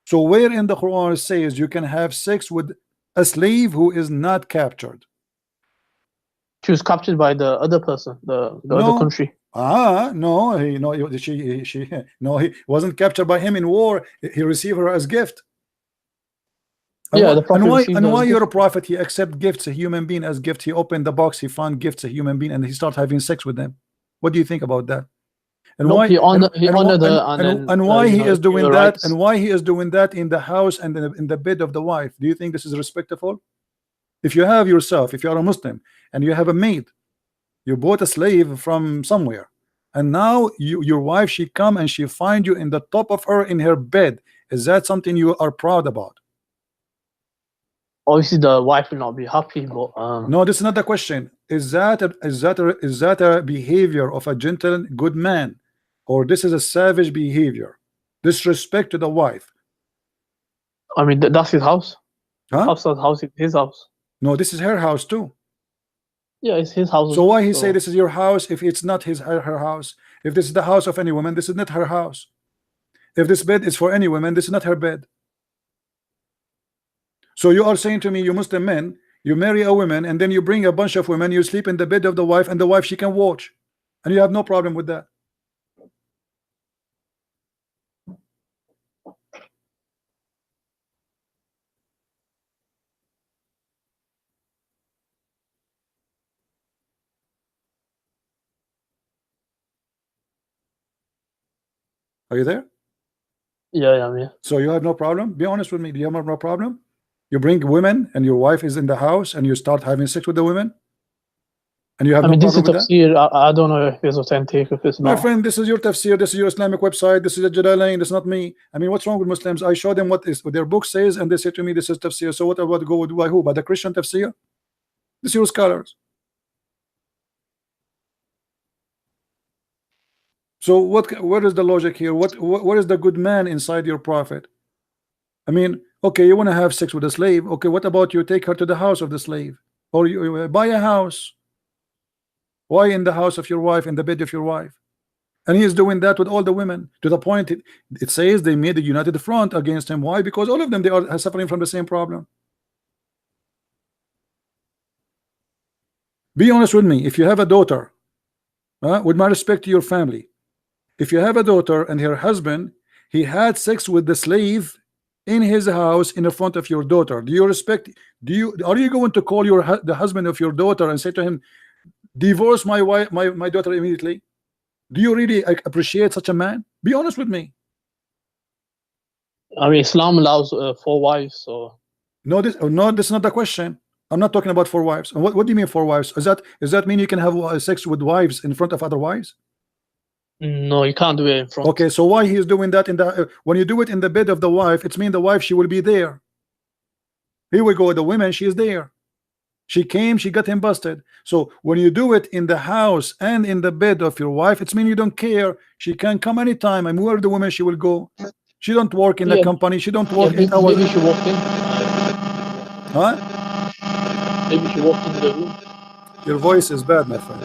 So where in the Quran it says you can have sex with a slave who is not captured? She was captured by the other person, the other country. No, he wasn't captured by him in war. He received her as gift. And Yeah, why, the Prophet received and those why you're a gifts. prophet? He accept gifts, a human being as gift. He opened the box, he found gifts, a human being, and he start having sex with them. What do you think about that? And Nope, why he honored her, and then and why you he know, is gave her doing that, rights. and why he is doing that in the house and in the bed of the wife? Do you think this is respectful? If you have yourself, if you are a Muslim and you have a maid, you bought a slave from somewhere, and now your wife, she come and she find you in the top of her in her bed. Is that something you are proud about? Obviously, the wife will not be happy, but No, this is not the question. Is that a behavior of a gentle good man, or this is a savage behavior, disrespect to the wife? I mean, that's his house. Huh? Hafsa's house is his house. No, this is her house too. Yeah, it's his house. So why he so say this is your house if it's not her house? If this is the house of any woman, this is not her house. If this bed is for any woman, this is not her bed. So you are saying to me, you Muslim men, you marry a woman and then you bring a bunch of women, you sleep in the bed of the wife, and the wife, she can watch, and you have no problem with that. Are you there? yeah, I'm here. So you have no problem? Be honest with me. Do you have no problem? You bring women and your wife is in the house and you start having sex with the women, and you have I no mean, this is problem with that? tafsir. I don't know if it's authentic, if it's My not. friend, this is your tafsir, this is your Islamic website, this is a Jalalain, this is not me. I mean, what's wrong with Muslims? I show them what their book says, and they say to me, this is tafsir. So what about go with by who? By the Christian tafsir? This is your scholars. So where is the logic here? What is the good man inside your prophet? I mean, okay, you want to have sex with a slave. Okay, what about you take her to the house of the slave, or you buy a house? Why in the house of your wife, in the bed of your wife? And he is doing that with all the women, to the point it says they made a united front against him. Why? Because all of them, they are suffering from the same problem. Be honest with me. If you have a daughter, with my respect to your family, if you have a daughter and her husband, he had sex with the slave in his house in the front of your daughter, do you respect? Are you going to call the husband of your daughter and say to him, divorce my wife, my daughter immediately? Do you really appreciate such a man? Be honest with me. I mean, Islam allows 4 wives, so No, this is not the question. I'm not talking about 4 wives. And what do you mean 4 wives? Does that mean you can have sex with wives in front of other wives? no, you can't do it in front. Okay, so why he is doing that in the when you do it in the bed of the wife, it's mean the wife, she will be there. Here we go, the women, she is there. She came, she got him busted. So when you do it in the house and in the bed of your wife, it's mean you don't care. She can come anytime. And where the woman, she will go. She don't work in the company. She don't work 8 hours. Maybe she walked in. Huh? Maybe she walked into the room. Your voice is bad, my friend.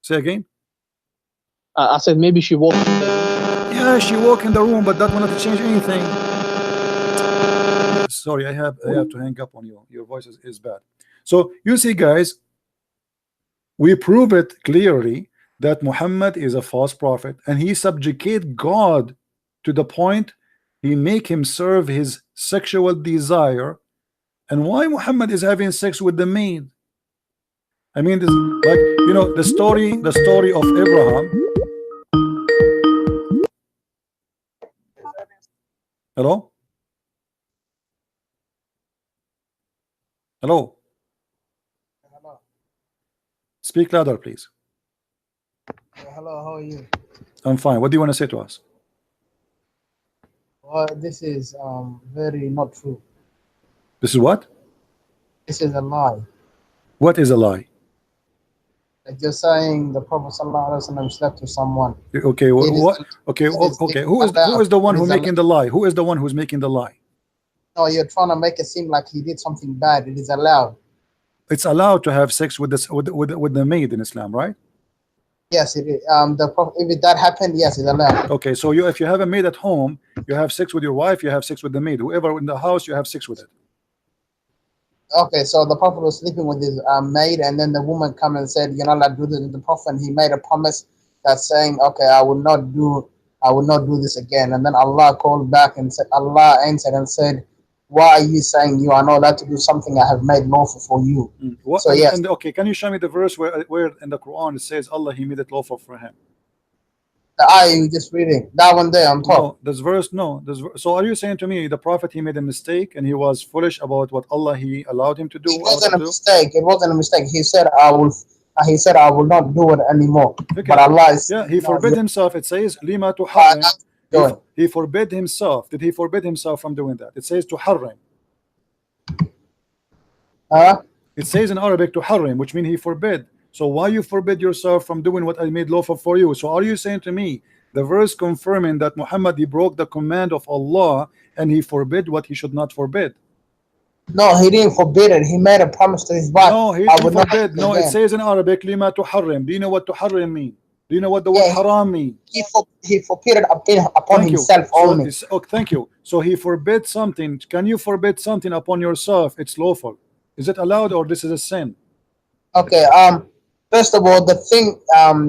Say again. I said maybe she walked in the room. Yeah, she walked in the room, but that will not change anything. Sorry, I have to hang up on you. Your voice is bad. So you see, guys, we prove it clearly that Muhammad is a false prophet, and he subjugate God to the point he make him serve his sexual desire. And why Muhammad is having sex with the maid? I mean, this, like, you know, the story of Abraham. Hello? Hello? Hello. Speak louder, please. Hello, how are you? I'm fine. What do you want to say to us? Well, this is very not true. This is what? This is a lie. What is a lie? Like you're saying the Prophet ﷺ slept with someone. Okay, what? Okay, okay. Who is the one who making the lie? Who is the one who's making the lie? No, you're trying to make it seem like he did something bad. It is allowed. It's allowed to have sex with this with the maid in Islam, right? Yes, it is. If that happened, yes, it's allowed. Okay, so if you have a maid at home, you have sex with your wife, you have sex with the maid. Whoever in the house, you have sex with it. Okay, so the Prophet was sleeping with his maid, and then the woman come and said, "You're not allowed to do this." The Prophet, he made a promise that's saying, "Okay, I will not do I will not do this again. And then Allah called back and said, Allah answered and said, why are you saying you are not allowed to do something I have made lawful for you? What, So yes. And okay, can you show me the verse where in the Quran it says Allah He made it lawful for him? The ayah you just reading, that one there on top. No, this verse, no. So are you saying to me the Prophet he made a mistake and he was foolish about what Allah He allowed him to do? It wasn't a mistake. It wasn't a mistake. He said, I will. He said, I will not do it anymore. Okay. But Allah is. Yeah, he forbid himself. It says, Lima to haram. He forbid himself. Did he forbid himself from doing that? It says to haram. It says in Arabic to haram, which means he forbid. So why you forbid yourself from doing what I made lawful for you? So are you saying to me the verse confirming that Muhammad he broke the command of Allah and he forbid what he should not forbid? No, he didn't forbid it. He made a promise to his wife. No, he didn't forbid. No, it says in Arabic lima tuharrim. Do you know what tuharrim mean? Do you know what the word haram mean? He forbid it upon himself only. Oh, thank you. So he forbid something. Can you forbid something upon yourself? It's lawful. Is it allowed or this is a sin? Okay. First of all, the thing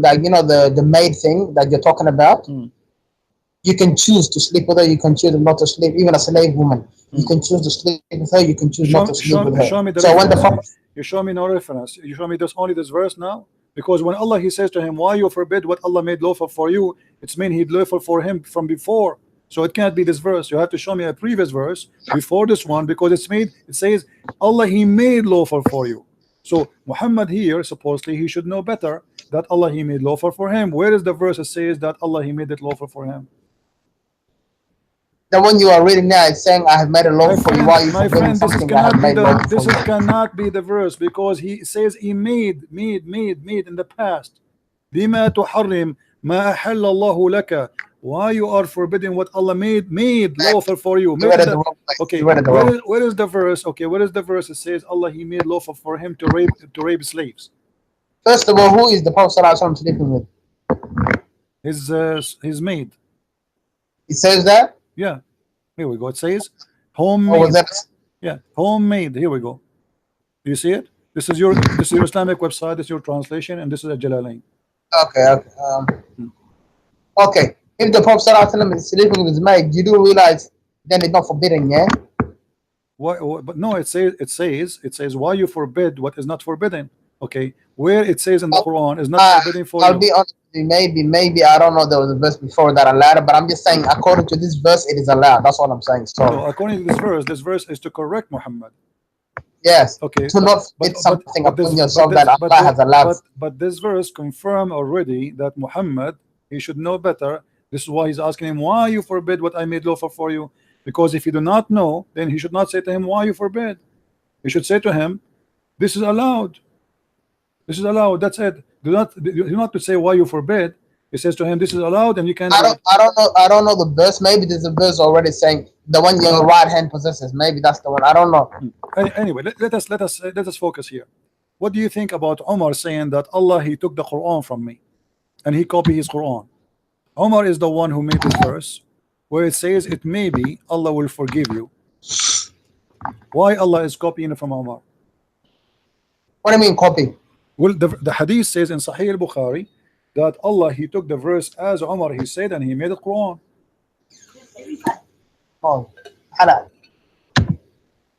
that you know the maid thing that you're talking about, you can choose to sleep with her, you can choose not to sleep. Even a slave woman, you can choose to sleep with her, you can choose not to sleep with her. Show me the so reference. when the you show me no reference, you show me only this verse now, because when Allah he says to him, why you forbid what Allah made lawful for you, it's mean he lawful for him from before. So it can't be this verse. You have to show me a previous verse before this one, because it says Allah he made lawful for you. So Muhammad here supposedly he should know better that Allah he made lawful for him. Where is the verse that says that Allah he made it lawful for him? The one you are reading now is saying I have made a lawful for you. Why you my forbidding friend, something I have made lawful for you? Cannot be the verse, because he says he made in the past. Lima tuharrim ma ahalla Allahu laka. Why you are forbidding what Allah made lawful for you? Okay, where is the verse? Okay, where is the verse that says Allah he made lawful for him to rape slaves? First of all, who is the Prophet ﷺ sleeping with? His maid. It says that? Yeah. Here we go. It says homemade. Yeah, homemade. Here we go. Do you see it? This is your Islamic website, this is your translation, and this is a Jalalain. Okay. If the Prophet ﷺ is sleeping with his maid, you do realize then it's not forbidden, yeah? Why? But no, it says why you forbid what is not forbidden. Okay, where it says in the Quran is not forbidden for you. I'll be honest with you, maybe I don't know, there was a verse before that allowed, but I'm just saying according to this verse it is allowed. That's what I'm saying. So according to this verse is to correct Muhammad. Yes. Okay. To not forbid something upon yourself that Allah has allowed. But this verse confirmed already that Muhammad he should know better. This is why he's asking him, why you forbid what I made lawful for you? Because if you do not know, then he should not say to him, why you forbid. He should say to him, this is allowed. This is allowed. That's it. Do not to say why you forbid. He says to him, this is allowed, and you can. I don't know the verse. Maybe there's a verse already saying the one your right hand possesses. Maybe that's the one. I don't know. Anyway, let us focus here. What do you think about Umar saying that Allah he took the Quran from me, and he copied his Quran? Umar is the one who made this verse where it says it may be Allah will forgive you. Why Allah is copying it from Umar? What do you mean copy? Well, the hadith says in Sahih al-Bukhari that Allah he took the verse as Umar he said and he made the Quran. Oh, hello.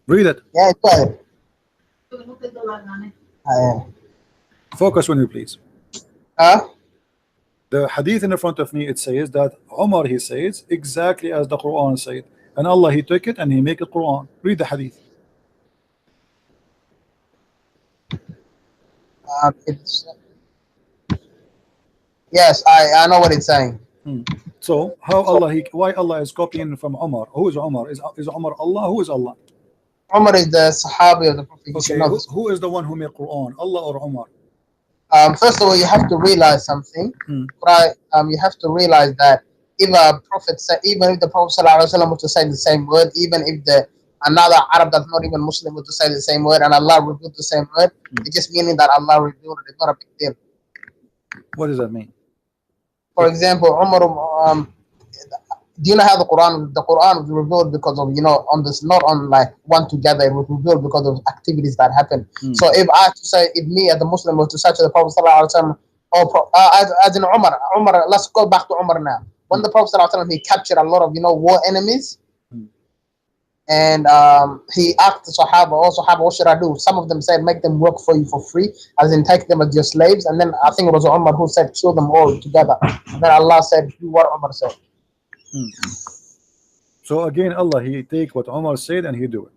Read it. Yeah, go ahead. Focus on you, please. The hadith in front of me, it says that Umar he says exactly as the Quran said, and Allah he took it and he make it Quran. Read the hadith. Yes, I know what it's saying. So how why Allah is copying from Umar? Who is Umar? Is Umar Allah? Who is Allah? Umar is the Sahabi of the Prophet. Okay, who is the one who made Quran? Allah or Umar? First of all, you have to realize something. Right? You have to realize that if a prophet said, even if the Prophet ﷺ was to say the same word, even if another Arab that's not even Muslim was to say the same word, and Allah revealed the same word, it's just meaning that Allah revealed it. It's not a big deal. What does that mean? For example, Umar, do you know how the Quran was revealed because of, on this, not on like one together, it was revealed because of activities that happen. So if I have to say, if me as a Muslim was to say to the Prophet ﷺ, as in Umar, let's go back to Umar now. when the Prophet ﷺ, he captured a lot of war enemies, and he asked the Sahaba, also, Sahaba, what should I do? Some of them said, make them work for you for free, as in take them as your slaves. And then I think it was Umar who said, kill them all together. And then Allah said, do what Umar said. So again, Allah, he take what Umar said and he do it.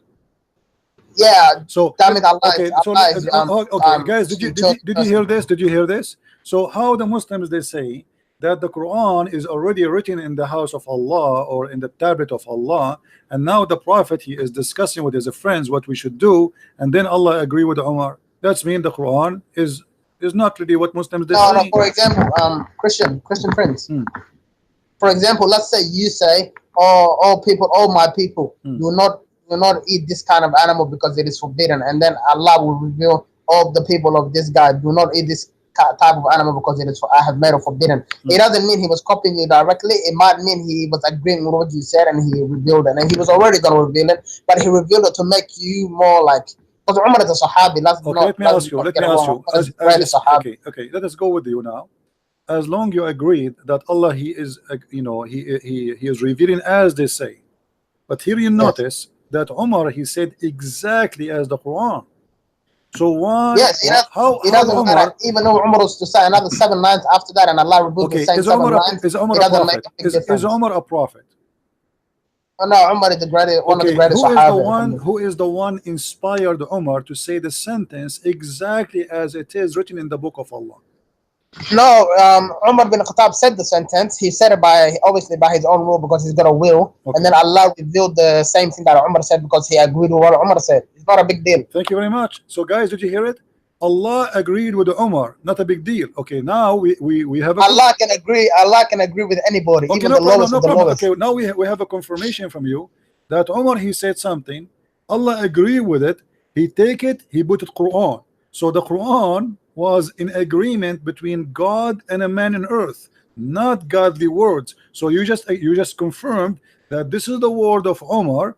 Yeah. So damn it, Allah. okay, so okay, guys, did you hear this? Did you hear this? So how the Muslims, they say that the Quran is already written in the house of Allah or in the tablet of Allah, and now the Prophet, he is discussing with his friends what we should do, and then Allah agree with Umar. That's mean the Quran is not really what Muslims they say. No, for example, Christian friends. For example, let's say you say, all my people, do not eat this kind of animal because it is forbidden, and then Allah will reveal all the people of this guy do not eat this type of animal because it is I have made it forbidden. It doesn't mean he was copying you directly. It might mean he was agreeing with what you said and he revealed it, and he was already going to reveal it, but he revealed it to make you more like, because Umar is a Sahabi. Let me ask you. Okay, let us go with you now. As long you agreed that Allah, he is he is revealing as they say, but here you notice that Umar, he said exactly as the Quran. So why? Yes, it doesn't matter. Even though Umar was to say another 7 lines after that, and Allah revealed the same 7 lines. Is Umar a prophet? Is Umar a prophet? Oh, no, Umar is the greatest, one of the greatest Sahaba. Who is the one inspired Umar to say the sentence exactly as it is written in the book of Allah? No, Umar bin Khattab said the sentence. He said it obviously by his own will, because he's got a will. And then Allah revealed the same thing that Umar said because he agreed with what Umar said. It's not a big deal. Thank you very much. So guys, did you hear it? Allah agreed with Umar, not a big deal. Okay, now we have Allah can agree with anybody, even the lowest of the lowest. Okay, now we have a confirmation from you that Umar, he said something, Allah agreed with it, he take it, he put it Quran. So the Quran was in agreement between God and a man on earth, not godly words. So you just confirmed that this is the word of Umar.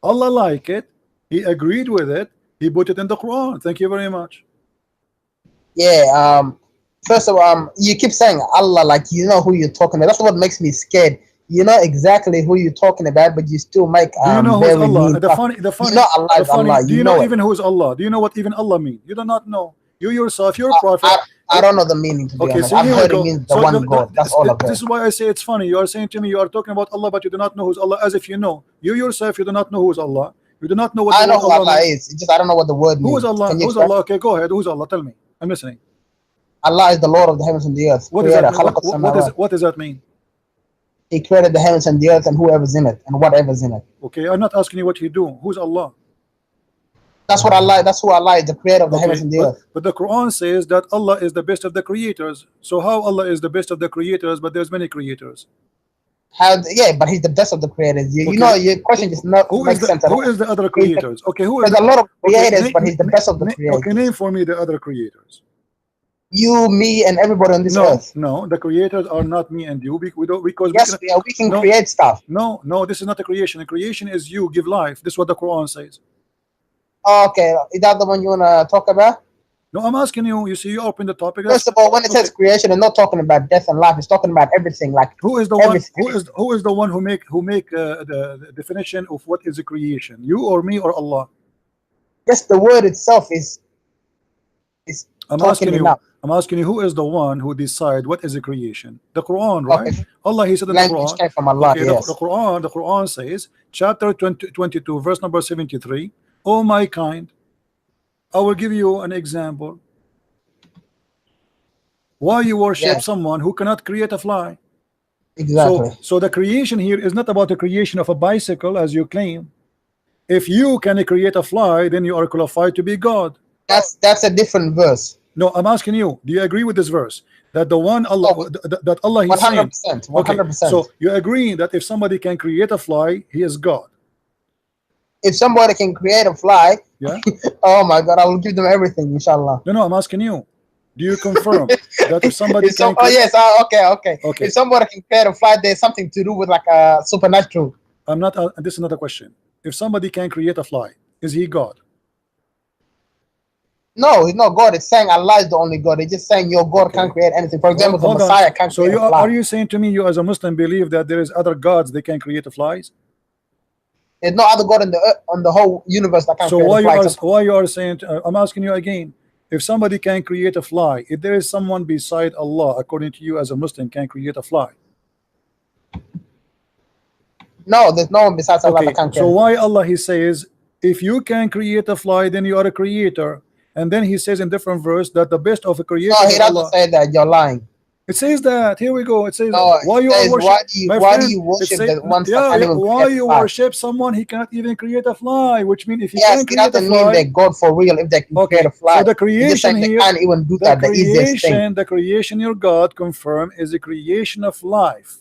Allah like it, he agreed with it, he put it in the Quran. Thank you very much. Yeah, first of all, you keep saying Allah like you know who you're talking about. That's what makes me scared. You know exactly who you're talking about, but you still make do you know who is Allah? The funny, you know Allah is Allah. Do you know even who is Allah? Do you know what even Allah means? You do not know. You yourself, you're a prophet. I don't know the meaning, to be honest. So I've heard it means the one God. That's all I've heard. This is why I say it's funny. You are saying to me, you are talking about Allah, but you do not know who's Allah, as if you know. You yourself, you do not know who's Allah. You do not know what I know who Allah is. It's just I don't know what the word means. Who is Allah? Who's Allah? Okay, go ahead. Who's Allah? Tell me. I'm listening. Allah is the Lord of the heavens and the earth. What does that mean? He created the heavens and the earth and whoever's in it and whatever's in it. Okay, I'm not asking you what He do. Who's Allah? That's who Allah is, the creator of the heavens and the earth. But the Quran says that Allah is the best of the creators. So how Allah is the best of the creators, but there's many creators? But He's the best of the creators. You know, your question just not makes sense. Who is the other creators? Okay, there's a lot of creators, but He's the best of the creators. Okay, name for me the other creators. You, me, and everybody on this earth. No, the creators are not me and you. We can create stuff. No, this is not a creation. A creation is you give life. This is what the Quran says. Okay, is that the one you wanna talk about? No, I'm asking you. You see, you open the topic. First of all, when it says creation, it's not talking about death and life. It's talking about everything. Like who is the one? Who is the one who make the definition of what is a creation? You or me or Allah? Yes, the word itself is. I'm asking you, who is the one who decide what is a creation? The Quran, right? Okay. Allah, He said in the Quran. Came from Allah, yes. The Quran says, chapter 22, verse number 73. O my kind, I will give you an example. Why you worship someone who cannot create a fly? Exactly. So the creation here is not about the creation of a bicycle, as you claim. If you can create a fly, then you are qualified to be God. That's a different verse. No, I'm asking you, do you agree with this verse? That the one Allah, that Allah is 100%. 100%. Okay, so you agree that if somebody can create a fly, he is God. If somebody can create a fly, oh my God, I will give them everything, inshallah. No, I'm asking you. Do you confirm that if somebody can? Okay. If somebody can create a fly, there's something to do with like a supernatural. I'm not. This is not a question. If somebody can create a fly, is he God? No, it's not God. It's saying Allah is the only God. It's just saying your God can't create anything. For example, the Hold on. Messiah can't So create you a fly. are you saying to me, you as a Muslim believe that there is other gods they can create flies? There's no other God on the whole universe that can So create a fly. why you are saying? I'm asking you again. If somebody can create a fly, if there is someone beside Allah, according to you as a Muslim, can create a fly? No, there's no one besides Allah Okay. that can create. So why Allah he says, if you can create a fly, then you are a creator. And then he says in different verse that the best of a creator No, he is doesn't Allah. say that. You're lying. It says that. Here we go. It says No, why you says, are worship. why do you worship the ones that can't even why create you a fly? worship someone he cannot even create a fly, which means if he Yes, can it create a doesn't mean fly, they're God for real if they can create a fly. so the It's just creation saying they here, can't even do that. The easiest thing. the creation your God confirm is the creation of life,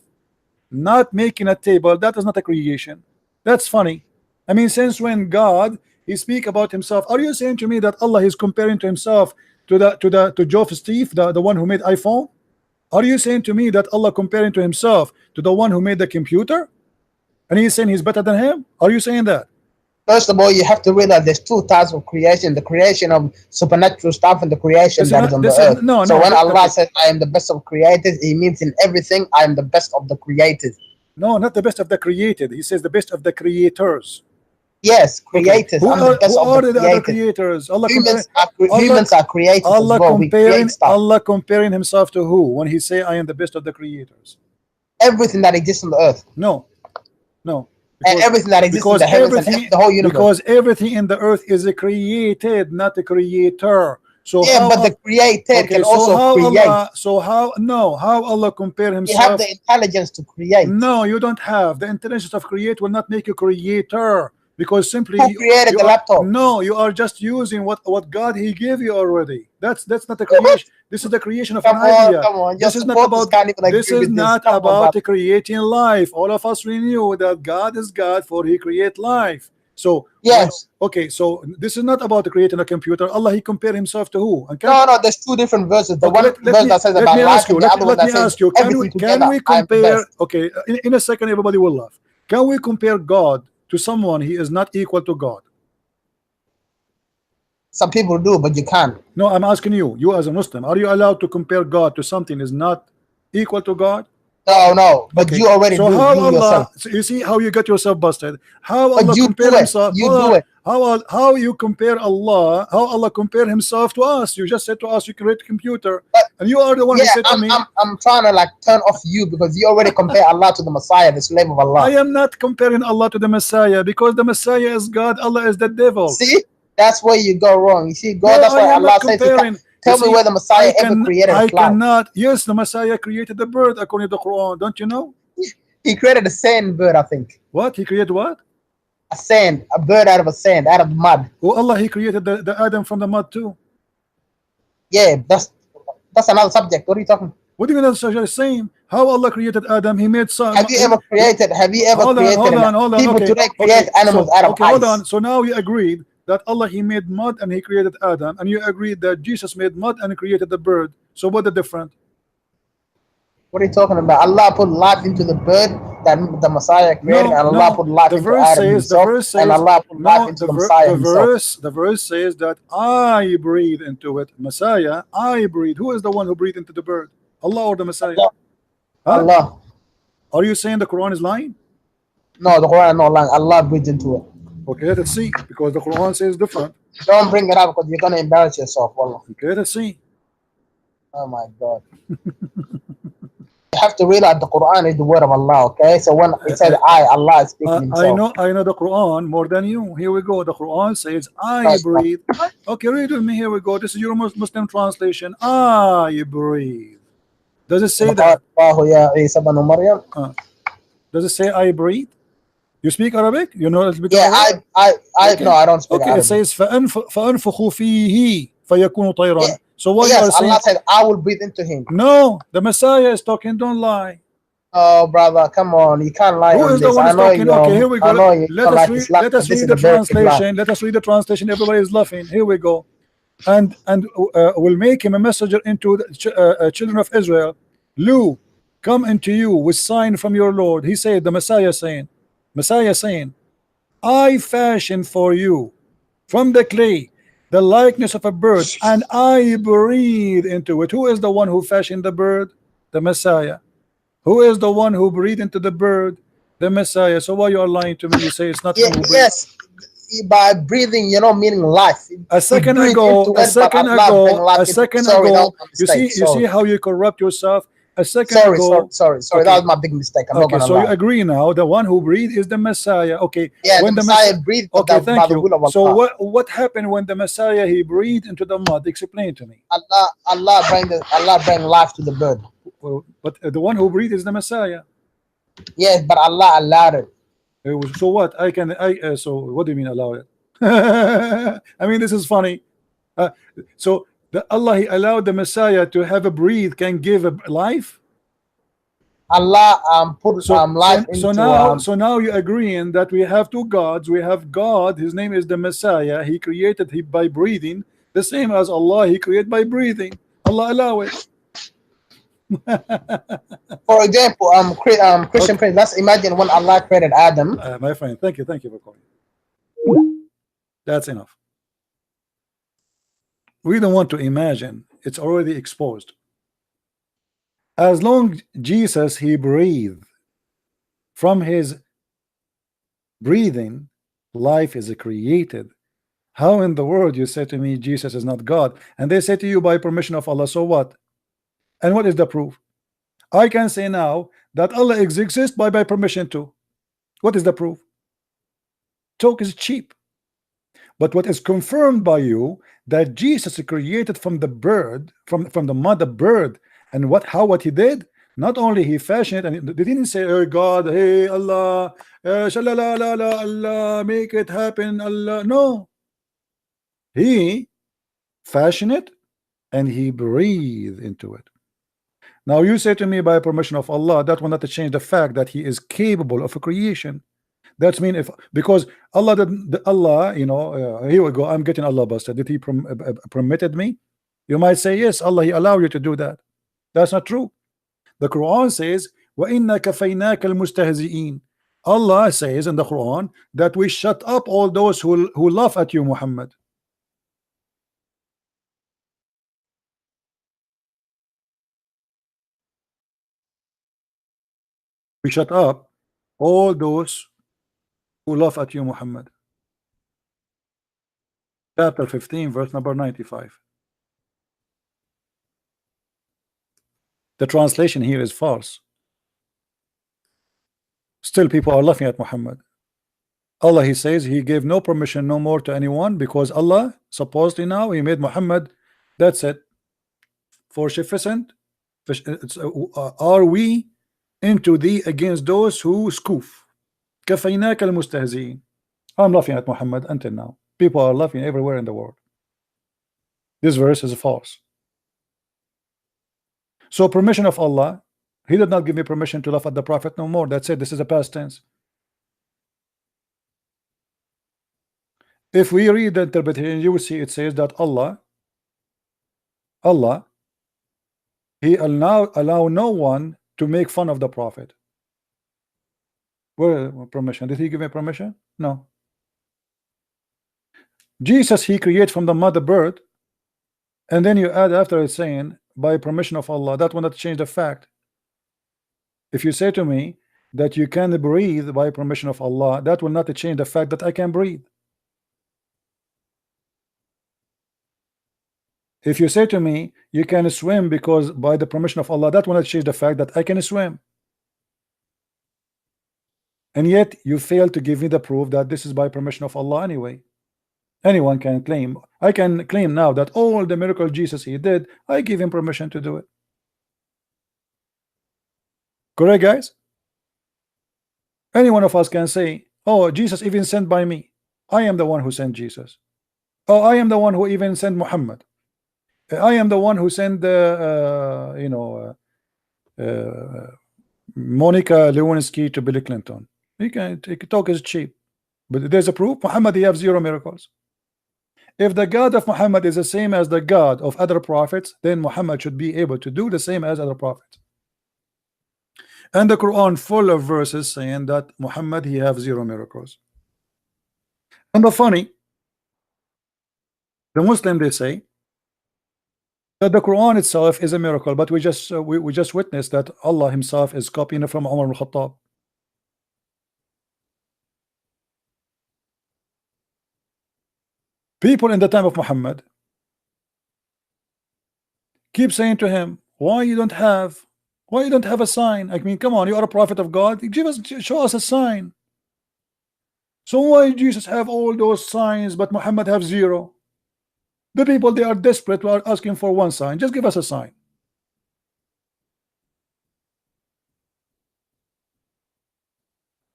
not making a table. That is not a creation. That's funny. I mean, since when God he speak about himself, are you saying to me that Allah is comparing to himself to Geoff Steve, the one who made iPhone? Are you saying to me that Allah comparing to himself to the one who made the computer, and he's saying he's better than him? Are you saying that? First of all, you have to realize there's two types of creation: the creation of supernatural stuff and the creation that is on the earth. So when Allah says, "I am the best of creators," He means in everything, "I am the best of the creators." No, not the best of the created. He says the best of the creators. Yes, creators. Who I'm are, the best who of are the the other creators. creators? Allah Humans are creators Allah as well. We create stuff. Allah comparing himself to who when he say I am the best of the creators? Everything that exists on the earth. No. And everything that exists in the heavens and the whole universe. Because everything in the earth is created, not a creator. So yeah, but the created can also create. How Allah compare himself? You have the intelligence to create. No, you don't have. The intelligence of create will not make you creator. Because simply who created the laptop? No, you are just using what God he gave you already. That's not a creation. This is the creation of an idea. Come on. This is not about creating life. All of us we knew that God is God, for he create life. So yes, okay. So this is not about creating a computer. Allah he compared himself to who? No. There's two different verses. The one verse that says about life, and the other one that says everything together. Can we compare? Okay, in a second, everybody will laugh. Can we compare God to someone he is not equal to God? Some people do, but you can't. No, I'm asking you. You as a Muslim, are you allowed to compare God to something is not equal to God? No, but you already so do. How you Allah? Yourself. So you see how you get yourself busted. How but Allah you compare do himself? You do it. How you compare Allah? How Allah compare himself to us? You just said to us you create a computer, and you are the one who said to me. I'm trying to like turn off you because you already compare Allah to the Messiah, the slave of Allah. I am not comparing Allah to the Messiah because the Messiah is God. Allah is the devil. See, that's where you go wrong. You see, God. That's why Allah says. Tell me where the Messiah ever created a fly. I cannot. Yes, the Messiah created the bird according to the Quran. Don't you know? He created a sand bird, I think. What? He created what? A bird out of a sand, out of mud. Oh, Allah, he created the Adam from the mud too. Yeah, that's another subject. What are you talking? What do you mean that's the same? How Allah created Adam? He made some. Have you ever created? Hold on. People today create animals out of ice. Hold on. So now we agreed that Allah he made mud and he created Adam, and you agreed that Jesus made mud and created the bird. So what the difference? What are you talking about? Allah put life into the bird that the Messiah created, and Allah put life into Adam himself, and Allah put life into the Messiah himself. The verse says that I breathe into it. Messiah, I breathe. Who is the one who breathed into the bird? Allah or the Messiah? Allah. Are you saying the Quran is lying? No, the Quran is not lying. Allah breathed into it. Okay, let's see, because the Quran says different. Don't bring it up because you're gonna embarrass yourself, Wallah. Okay, let's see. Oh my God. You have to realize the Quran is the word of Allah, okay? So when it says Allah is speaking himself. I know the Quran more than you. Here we go. The Quran says I breathe. Okay, read with me. Here we go. This is your Muslim translation. I breathe. Does it say that? Does it say I breathe? You speak Arabic? You know a little bit Arabic? No, I don't speak Arabic. It says فَأَنفُخُ فِيهِ فَيَكُونُ طَيْرًا. So what you are saying? Allah said, I will breathe into him. No, the Messiah is talking. Don't lie. Oh, brother, come on. You can't lie. Who is the one talking? Okay, here we go. Let us read the translation. Let us read the translation. Everybody is laughing. Here we go. And will make him a messenger into the children of Israel. Lu, come into you with sign from your Lord. He said, the Messiah saying, I fashion for you from the clay the likeness of a bird, and I breathe into it. Who is the one who fashioned the bird? The Messiah. Who is the one who breathed into the bird? The Messiah. So why you are lying to me? You say it's not him who breathed. Yes, by breathing, meaning life. A second breathe ago, into a it, but second Allah bring ago, life a into it. second Sorry, that ago. was my You see, mistake. you Sorry. see how you corrupt yourself. A second Sorry, ago. sorry. Okay. That was my big mistake. I'm not Okay, gonna so you lie. agree now. The one who breathed is the Messiah. Okay. Yeah, When the the Messiah breathed, but Okay, that by thank the you. will of So Allah. what happened when the Messiah he breathed into the mud? Explain to me. Allah bring life to the bird. Well, but the one who breathed is the Messiah. Yes, but Allah allowed it. So what? So what do you mean allow it? I mean, this is funny. So Allah he allowed the Messiah to have a breathe, can give a life. Allah put life into. So now you're agreeing that we have two gods. We have God, his name is the Messiah. He created him by breathing, the same as Allah. He created by breathing. Allah allow it. For example, Christian Prince. Let's imagine when Allah created Adam. My friend, thank you for calling. That's enough. We don't want to imagine. It's already exposed. As long Jesus he breathed, from his breathing life is created. How in the world you say to me Jesus is not God? And they say to you by permission of Allah. So what? And what is the proof? I can say now that Allah exists by permission too. What is the proof? Talk is cheap. But what is confirmed by you that Jesus created from the bird, from the mother bird, and what he did? Not only he fashioned it, and they didn't say, "Oh God, hey Allah, shalalala, Allah, make it happen, Allah." No, he fashioned it and he breathed into it. Now you say to me by permission of Allah, that will not change the fact that he is capable of a creation. That's mean because Allah did Allah, you know, here we go. I'm getting Allah busted. Did he permitted me? You might say yes, Allah he allowed you to do that. That's not true. The Quran says, وَإِنَّا كَفَيْنَاكَ الْمُسْتَهْزِئِينَ. Allah says in the Quran that we shut up all those who laugh at you, Muhammad. We shut up all those who laugh at you, Muhammad. Chapter 15, verse number 95. The translation here is false. Still people are laughing at Muhammad. Allah he says he gave no permission no more to anyone, because Allah supposedly now he made Muhammad, that's it, for sufficient. Are we into thee against those who scoof? كفيناك المستهزئين. I'm laughing at Muhammad until now. People are laughing everywhere in the world. This verse is false. So permission of Allah, he did not give me permission to laugh at the Prophet no more. That's it. This is a past tense. If we read the interpretation, you will see it says that Allah he allow no one to make fun of the Prophet. Where permission? Did he give me permission? No. Jesus he created from the mother bird, and then you add after it saying by permission of Allah. That will not change the fact. If you say to me that you can breathe by permission of Allah, that will not change the fact that I can breathe. If you say to me you can swim because by the permission of Allah, that will not change the fact that I can swim. And yet you fail to give me the proof that this is by permission of Allah anyway. Anyone can claim. I can claim now that all the miracle Jesus he did, I give him permission to do it. Correct, guys? Any one of us can say, oh, Jesus even sent by me. I am the one who sent Jesus. Oh, I am the one who even sent Muhammad. I am the one who sent Monica Lewinsky to Bill Clinton. You can talk is cheap, but there's a proof. Muhammad he have 0 miracles. If the God of Muhammad is the same as the God of other prophets, then Muhammad should be able to do the same as other prophets. And the Quran full of verses saying that Muhammad he have 0 miracles. And the funny, The Muslim, they say that the Quran itself is a miracle, but we just witnessed that Allah himself is copying it from Umar al-Khattab. People in the time of Muhammad keep saying to him, why you don't have a sign? I mean, come on, you are a prophet of God, show us a sign. So why Jesus have all those signs but Muhammad have zero? The people, they are desperate, we are asking for one sign. Just give us a sign.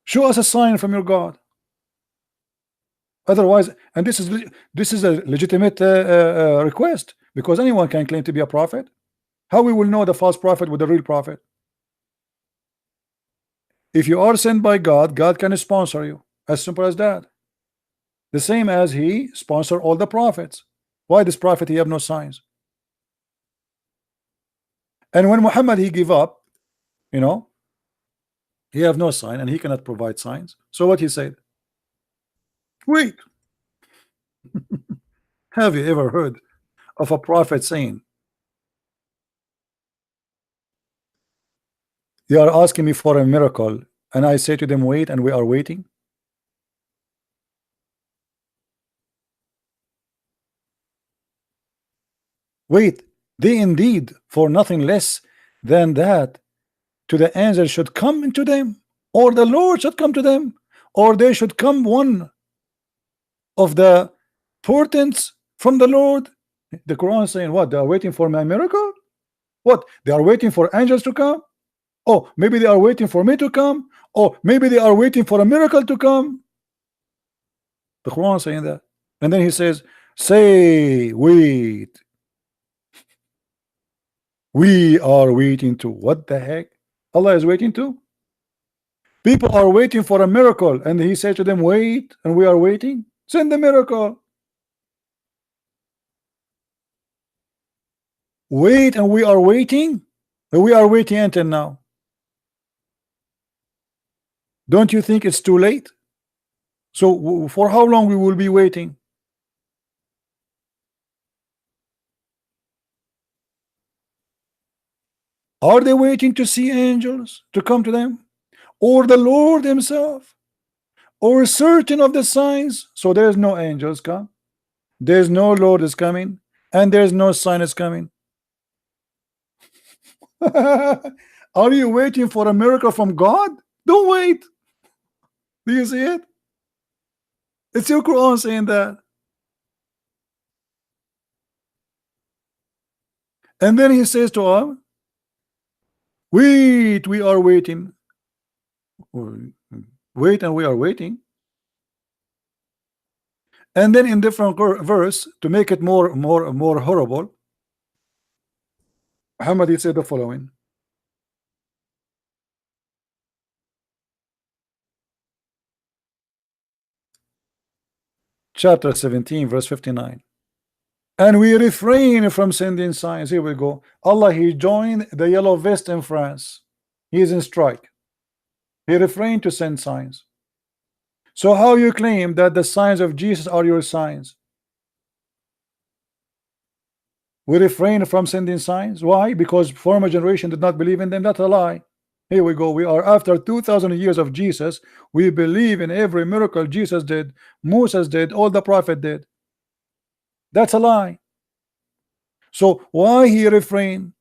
Show us a sign from your God. Otherwise, and this is a legitimate request, because anyone can claim to be a prophet. How we will know the false prophet with the real prophet? If you are sent by God, God can sponsor you. As simple as that. The same as he sponsored all the prophets. Why this prophet he have no signs? And when Muhammad he give up, you know, he have no sign and he cannot provide signs. So what he said? Wait. Have you ever heard of a prophet saying, they are asking me for a miracle, and I say to them, wait, and we are waiting? Wait, they indeed for nothing less than that to the angel should come into them, or the Lord should come to them, or they should come one of the portents from the Lord. The Quran is saying what? They are waiting for my miracle? What? They are waiting for angels to come? Oh, maybe they are waiting for me to come? Oh, maybe they are waiting for a miracle to come? The Quran is saying that. And then he says, say, wait. We are waiting to. What the heck? Allah is waiting to? People are waiting for a miracle, and he said to them, wait, and we are waiting. Send the miracle. Wait, and we are waiting. And we are waiting until now. Don't you think it's too late? So for how long we will be waiting? Are they waiting to see angels to come to them, or the Lord himself, or certain of the signs? So there's no angels come, there's no Lord is coming, and there's no sign is coming. Are you waiting for a miracle from God? Don't wait. Do you see it? It's your Quran saying that. And then he says to us, wait, we are waiting. Wait, and we are waiting. And then in different verse, to make it more horrible, Muhammad he said the following. Chapter 17, verse 59. And we refrain from sending signs. Here we go. Allah, he joined the yellow vest in France. He is in strike. He refrained to send signs. So how you claim that the signs of Jesus are your signs? We refrain from sending signs. Why? Because former generation did not believe in them. That's a lie. Here we go. We are after 2,000 years of Jesus. We believe in every miracle Jesus did, Moses did, all the prophet did. That's a lie. So why he refrain?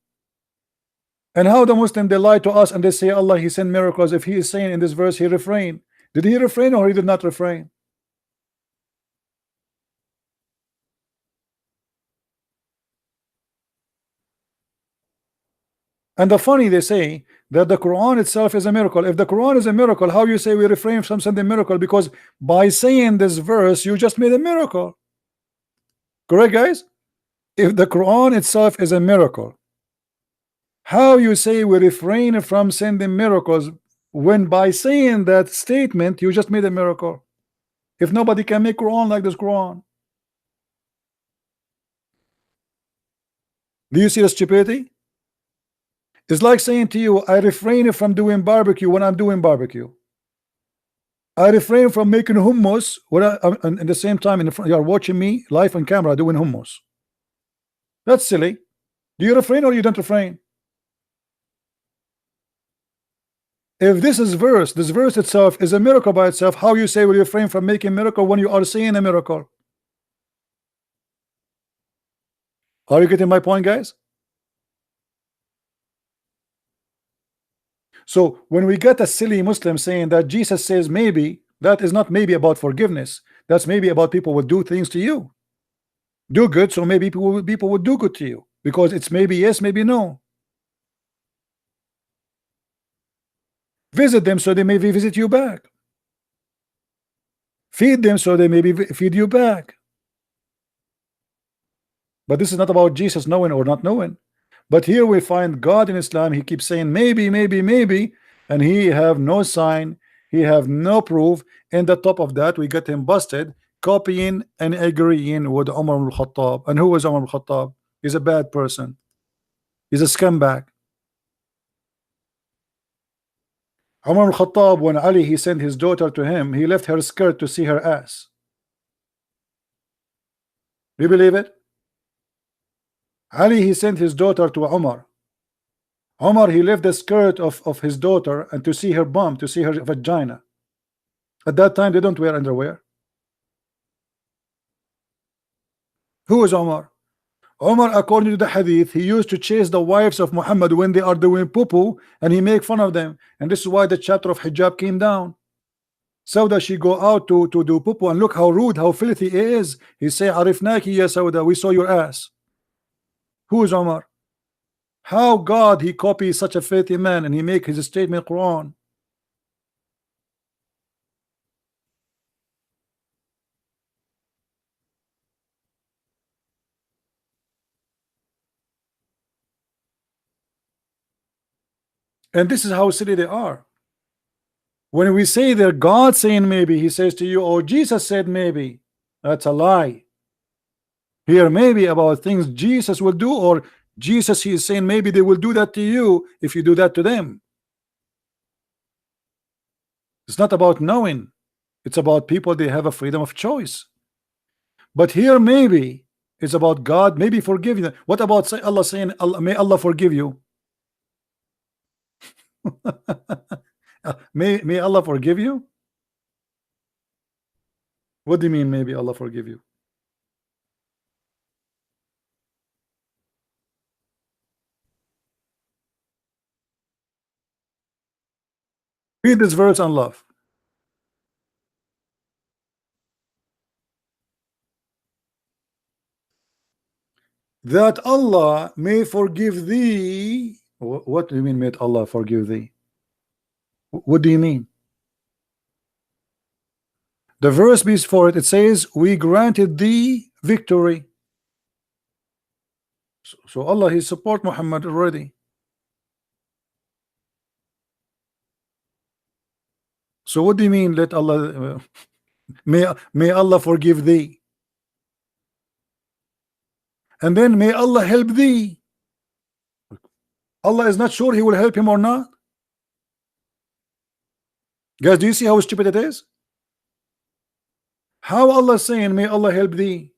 And how the Muslim they lie to us and they say Allah he sent miracles, if he is saying in this verse he refrained? Did he refrain or he did not refrain? And the funny, they say that the Quran itself is a miracle. If the Quran is a miracle, how you say we refrain from sending miracle? Because by saying this verse you just made a miracle. Correct, guys? If the Quran itself is a miracle, how you say we refrain from sending miracles when by saying that statement you just made a miracle? If nobody can make Quran like this Quran. Do you see the stupidity? It's like saying to you, I refrain from doing barbecue when I'm doing barbecue. I refrain from making hummus when at the same time you are watching me live on camera doing hummus. That's silly. Do you refrain or you don't refrain? If this verse itself is a miracle by itself, how you say will you refrain from making miracle when you are seeing a miracle? Are you getting my point, guys? So when we get a silly Muslim saying that Jesus says maybe, that is not maybe about forgiveness. That's maybe about people will do things to you. Do good, so maybe people would do good to you. Because it's maybe yes, maybe no. Visit them so they may visit you back. Feed them so they may feed you back. But this is not about Jesus knowing or not knowing. But here we find God in Islam. He keeps saying maybe, maybe, maybe, and he have no sign. He have no proof. And the top of that, we get him busted, copying and agreeing with Umar al-Khattab. And who is Umar al-Khattab? He's a bad person. He's a scumbag. Umar al-Khattab, when Ali he sent his daughter to him, he left her skirt to see her ass. Do you believe it? Ali he sent his daughter to Umar. Umar he left the skirt of his daughter and to see her bum, to see her vagina. At that time they don't wear underwear. Who is Umar? Umar, according to the hadith, he used to chase the wives of Muhammad when they are doing poo-poo, and he make fun of them. And this is why the chapter of hijab came down. Sauda, she go out to do poo-poo, and look how rude, how filthy he is. He say, Arifnaki ya Sauda, we saw your ass. Who is Umar? How God he copies such a filthy man and he make his statement Quran? And this is how silly they are. When we say they're God saying maybe, he says to you, oh, Jesus said maybe. That's a lie. Here maybe about things Jesus will do, or Jesus he is saying maybe they will do that to you if you do that to them. It's not about knowing. It's about people, they have a freedom of choice. But here maybe it's about God maybe forgiving them. What about Allah saying Allah, may Allah forgive you? may Allah forgive you? What do you mean maybe Allah forgive you? Read this verse on love. That Allah may forgive thee. What do you mean may Allah forgive thee? What do you mean? The verse before it, it says we granted thee victory. So Allah he support Muhammad already. So what do you mean let Allah may Allah forgive thee? And then may Allah help thee. Allah is not sure he will help him or not. Guys, do you see how stupid it is? How Allah saying may Allah help thee?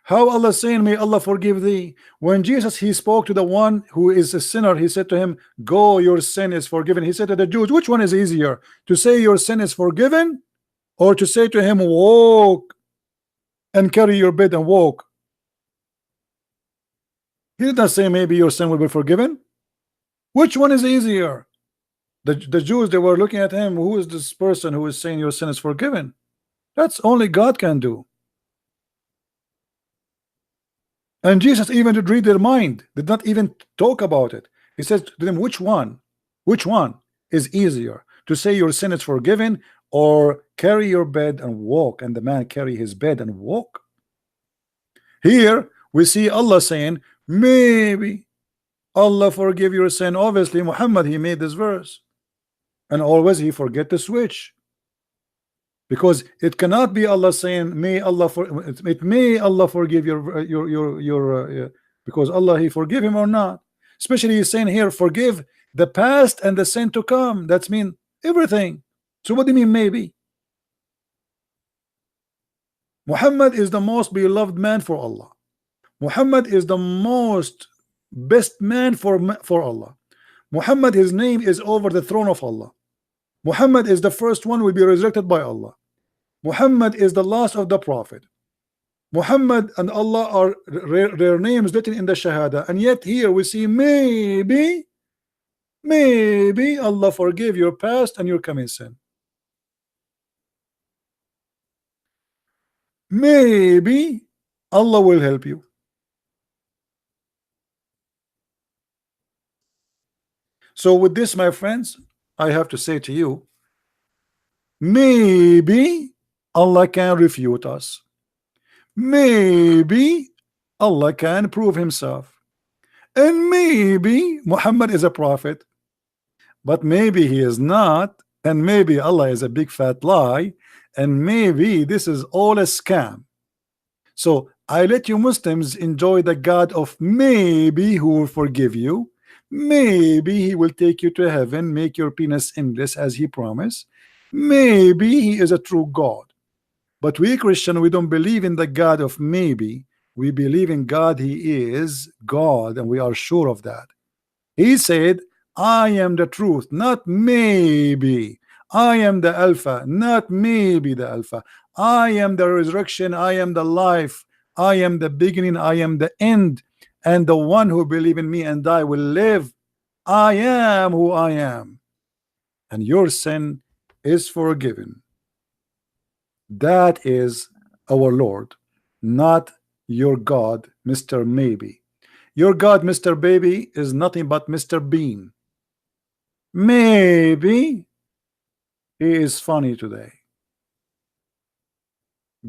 How Allah saying may Allah forgive thee? When Jesus he spoke to the one who is a sinner, he said to him, go, your sin is forgiven. He said to the Jews, which one is easier, to say your sin is forgiven, or to say to him, walk and carry your bed and walk? He did not say maybe your sin will be forgiven. Which one is easier? The Jews, they were looking at him, who is this person who is saying your sin is forgiven? That's only God can do. And Jesus even did read their mind, did not even talk about it. He says to them, which one is easier, to say your sin is forgiven, or carry your bed and walk? And the man carry his bed and walk. Here we see Allah saying maybe Allah forgive your sin. Obviously Muhammad he made this verse, and always he forget to switch, because it cannot be Allah saying may Allah may Allah forgive your because Allah he forgive him or not. Especially he's saying here forgive the past and the sin to come. That's mean everything. So what do you mean maybe? Muhammad is the most beloved man for Allah. Muhammad is the most best man for Allah. Muhammad, his name is over the throne of Allah. Muhammad is the first one will be resurrected by Allah. Muhammad is the last of the prophet. Muhammad and Allah are their names written in the Shahada, and yet here we see maybe Allah forgive your past and your coming sin. Maybe Allah will help you. So with this, my friends, I have to say to you, maybe Allah can refute us. Maybe Allah can prove himself. And maybe Muhammad is a prophet. But maybe he is not. And maybe Allah is a big fat lie. And maybe this is all a scam. So I let you Muslims enjoy the God of maybe, who will forgive you. Maybe he will take you to heaven, make your penis endless as he promised. Maybe he is a true God. But we Christian, we don't believe in the God of maybe. We believe in God. He is God, and we are sure of that. He said, I am the truth, not maybe. I am the Alpha, not maybe the Alpha. I am the resurrection, I am the life, I am the beginning, I am the end, and the one who believe in me and die will live. I am who I am, and your sin is forgiven. That is our Lord, not your God, Mr. Maybe. Your God, Mr. Baby, is nothing but Mr. Bean. Maybe he is funny today.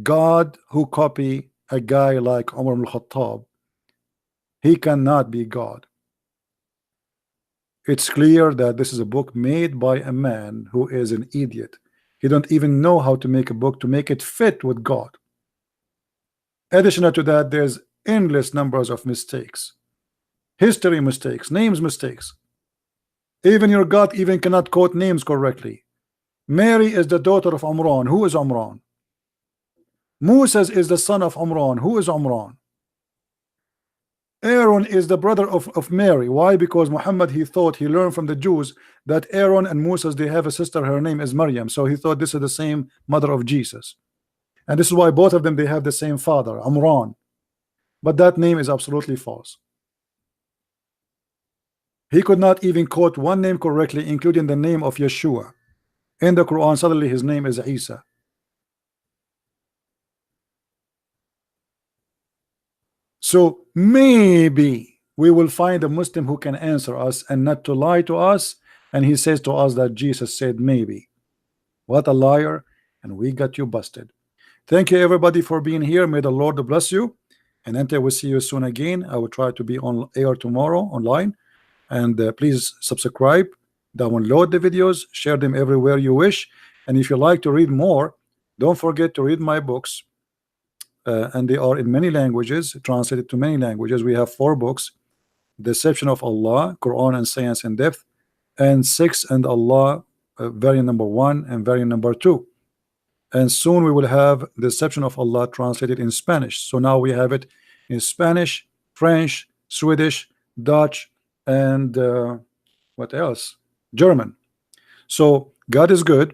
God who copy a guy like Umar al-Khattab, he cannot be God. It's clear that this is a book made by a man who is an idiot. He don't even know how to make a book to make it fit with God. Additional to that, there's endless numbers of mistakes, history mistakes, names mistakes. Even your God even cannot quote names correctly. Mary is the daughter of Amran. Who is Amran? Moses is the son of Amran. Who is Amran? Aaron is the brother of Mary. Why? Because Muhammad, he thought, he learned from the Jews that Aaron and Moses, they have a sister, her name is Maryam. So he thought this is the same mother of Jesus. And this is why both of them, they have the same father, Amran. But that name is absolutely false. He could not even quote one name correctly, including the name of Yeshua. In the Quran, suddenly his name is Isa. So maybe we will find a Muslim who can answer us and not to lie to us. And he says to us that Jesus said maybe. What a liar. And we got you busted. Thank you everybody for being here. May the Lord bless you. And until we see you soon again, I will try to be on air tomorrow online. And please subscribe, download the videos, share them everywhere you wish. And if you like to read more, don't forget to read my books. And they are in many languages, translated to many languages. We have 4 books: Deception of Allah, Quran and Science in Depth, and 6 and Allah, variant number 1 and variant number 2. And soon we will have Deception of Allah translated in Spanish. So now we have it in Spanish, French, Swedish, Dutch, and what else? German. So God is good,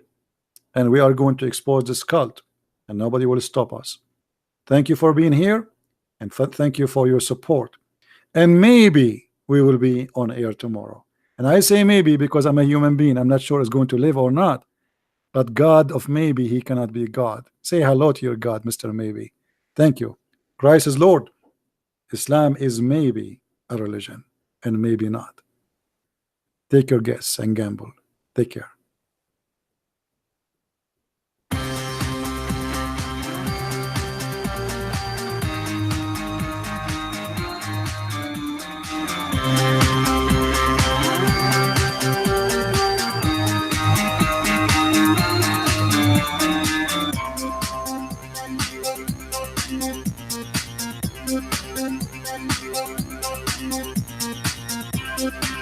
and we are going to expose this cult, and nobody will stop us. Thank you for being here, and thank you for your support. And maybe we will be on air tomorrow. And I say maybe because I'm a human being. I'm not sure it's going to live or not. But God of maybe, he cannot be God. Say hello to your God, Mr. Maybe. Thank you. Christ is Lord. Islam is maybe a religion, and maybe not. Take your guess and gamble. Take care. Thank you.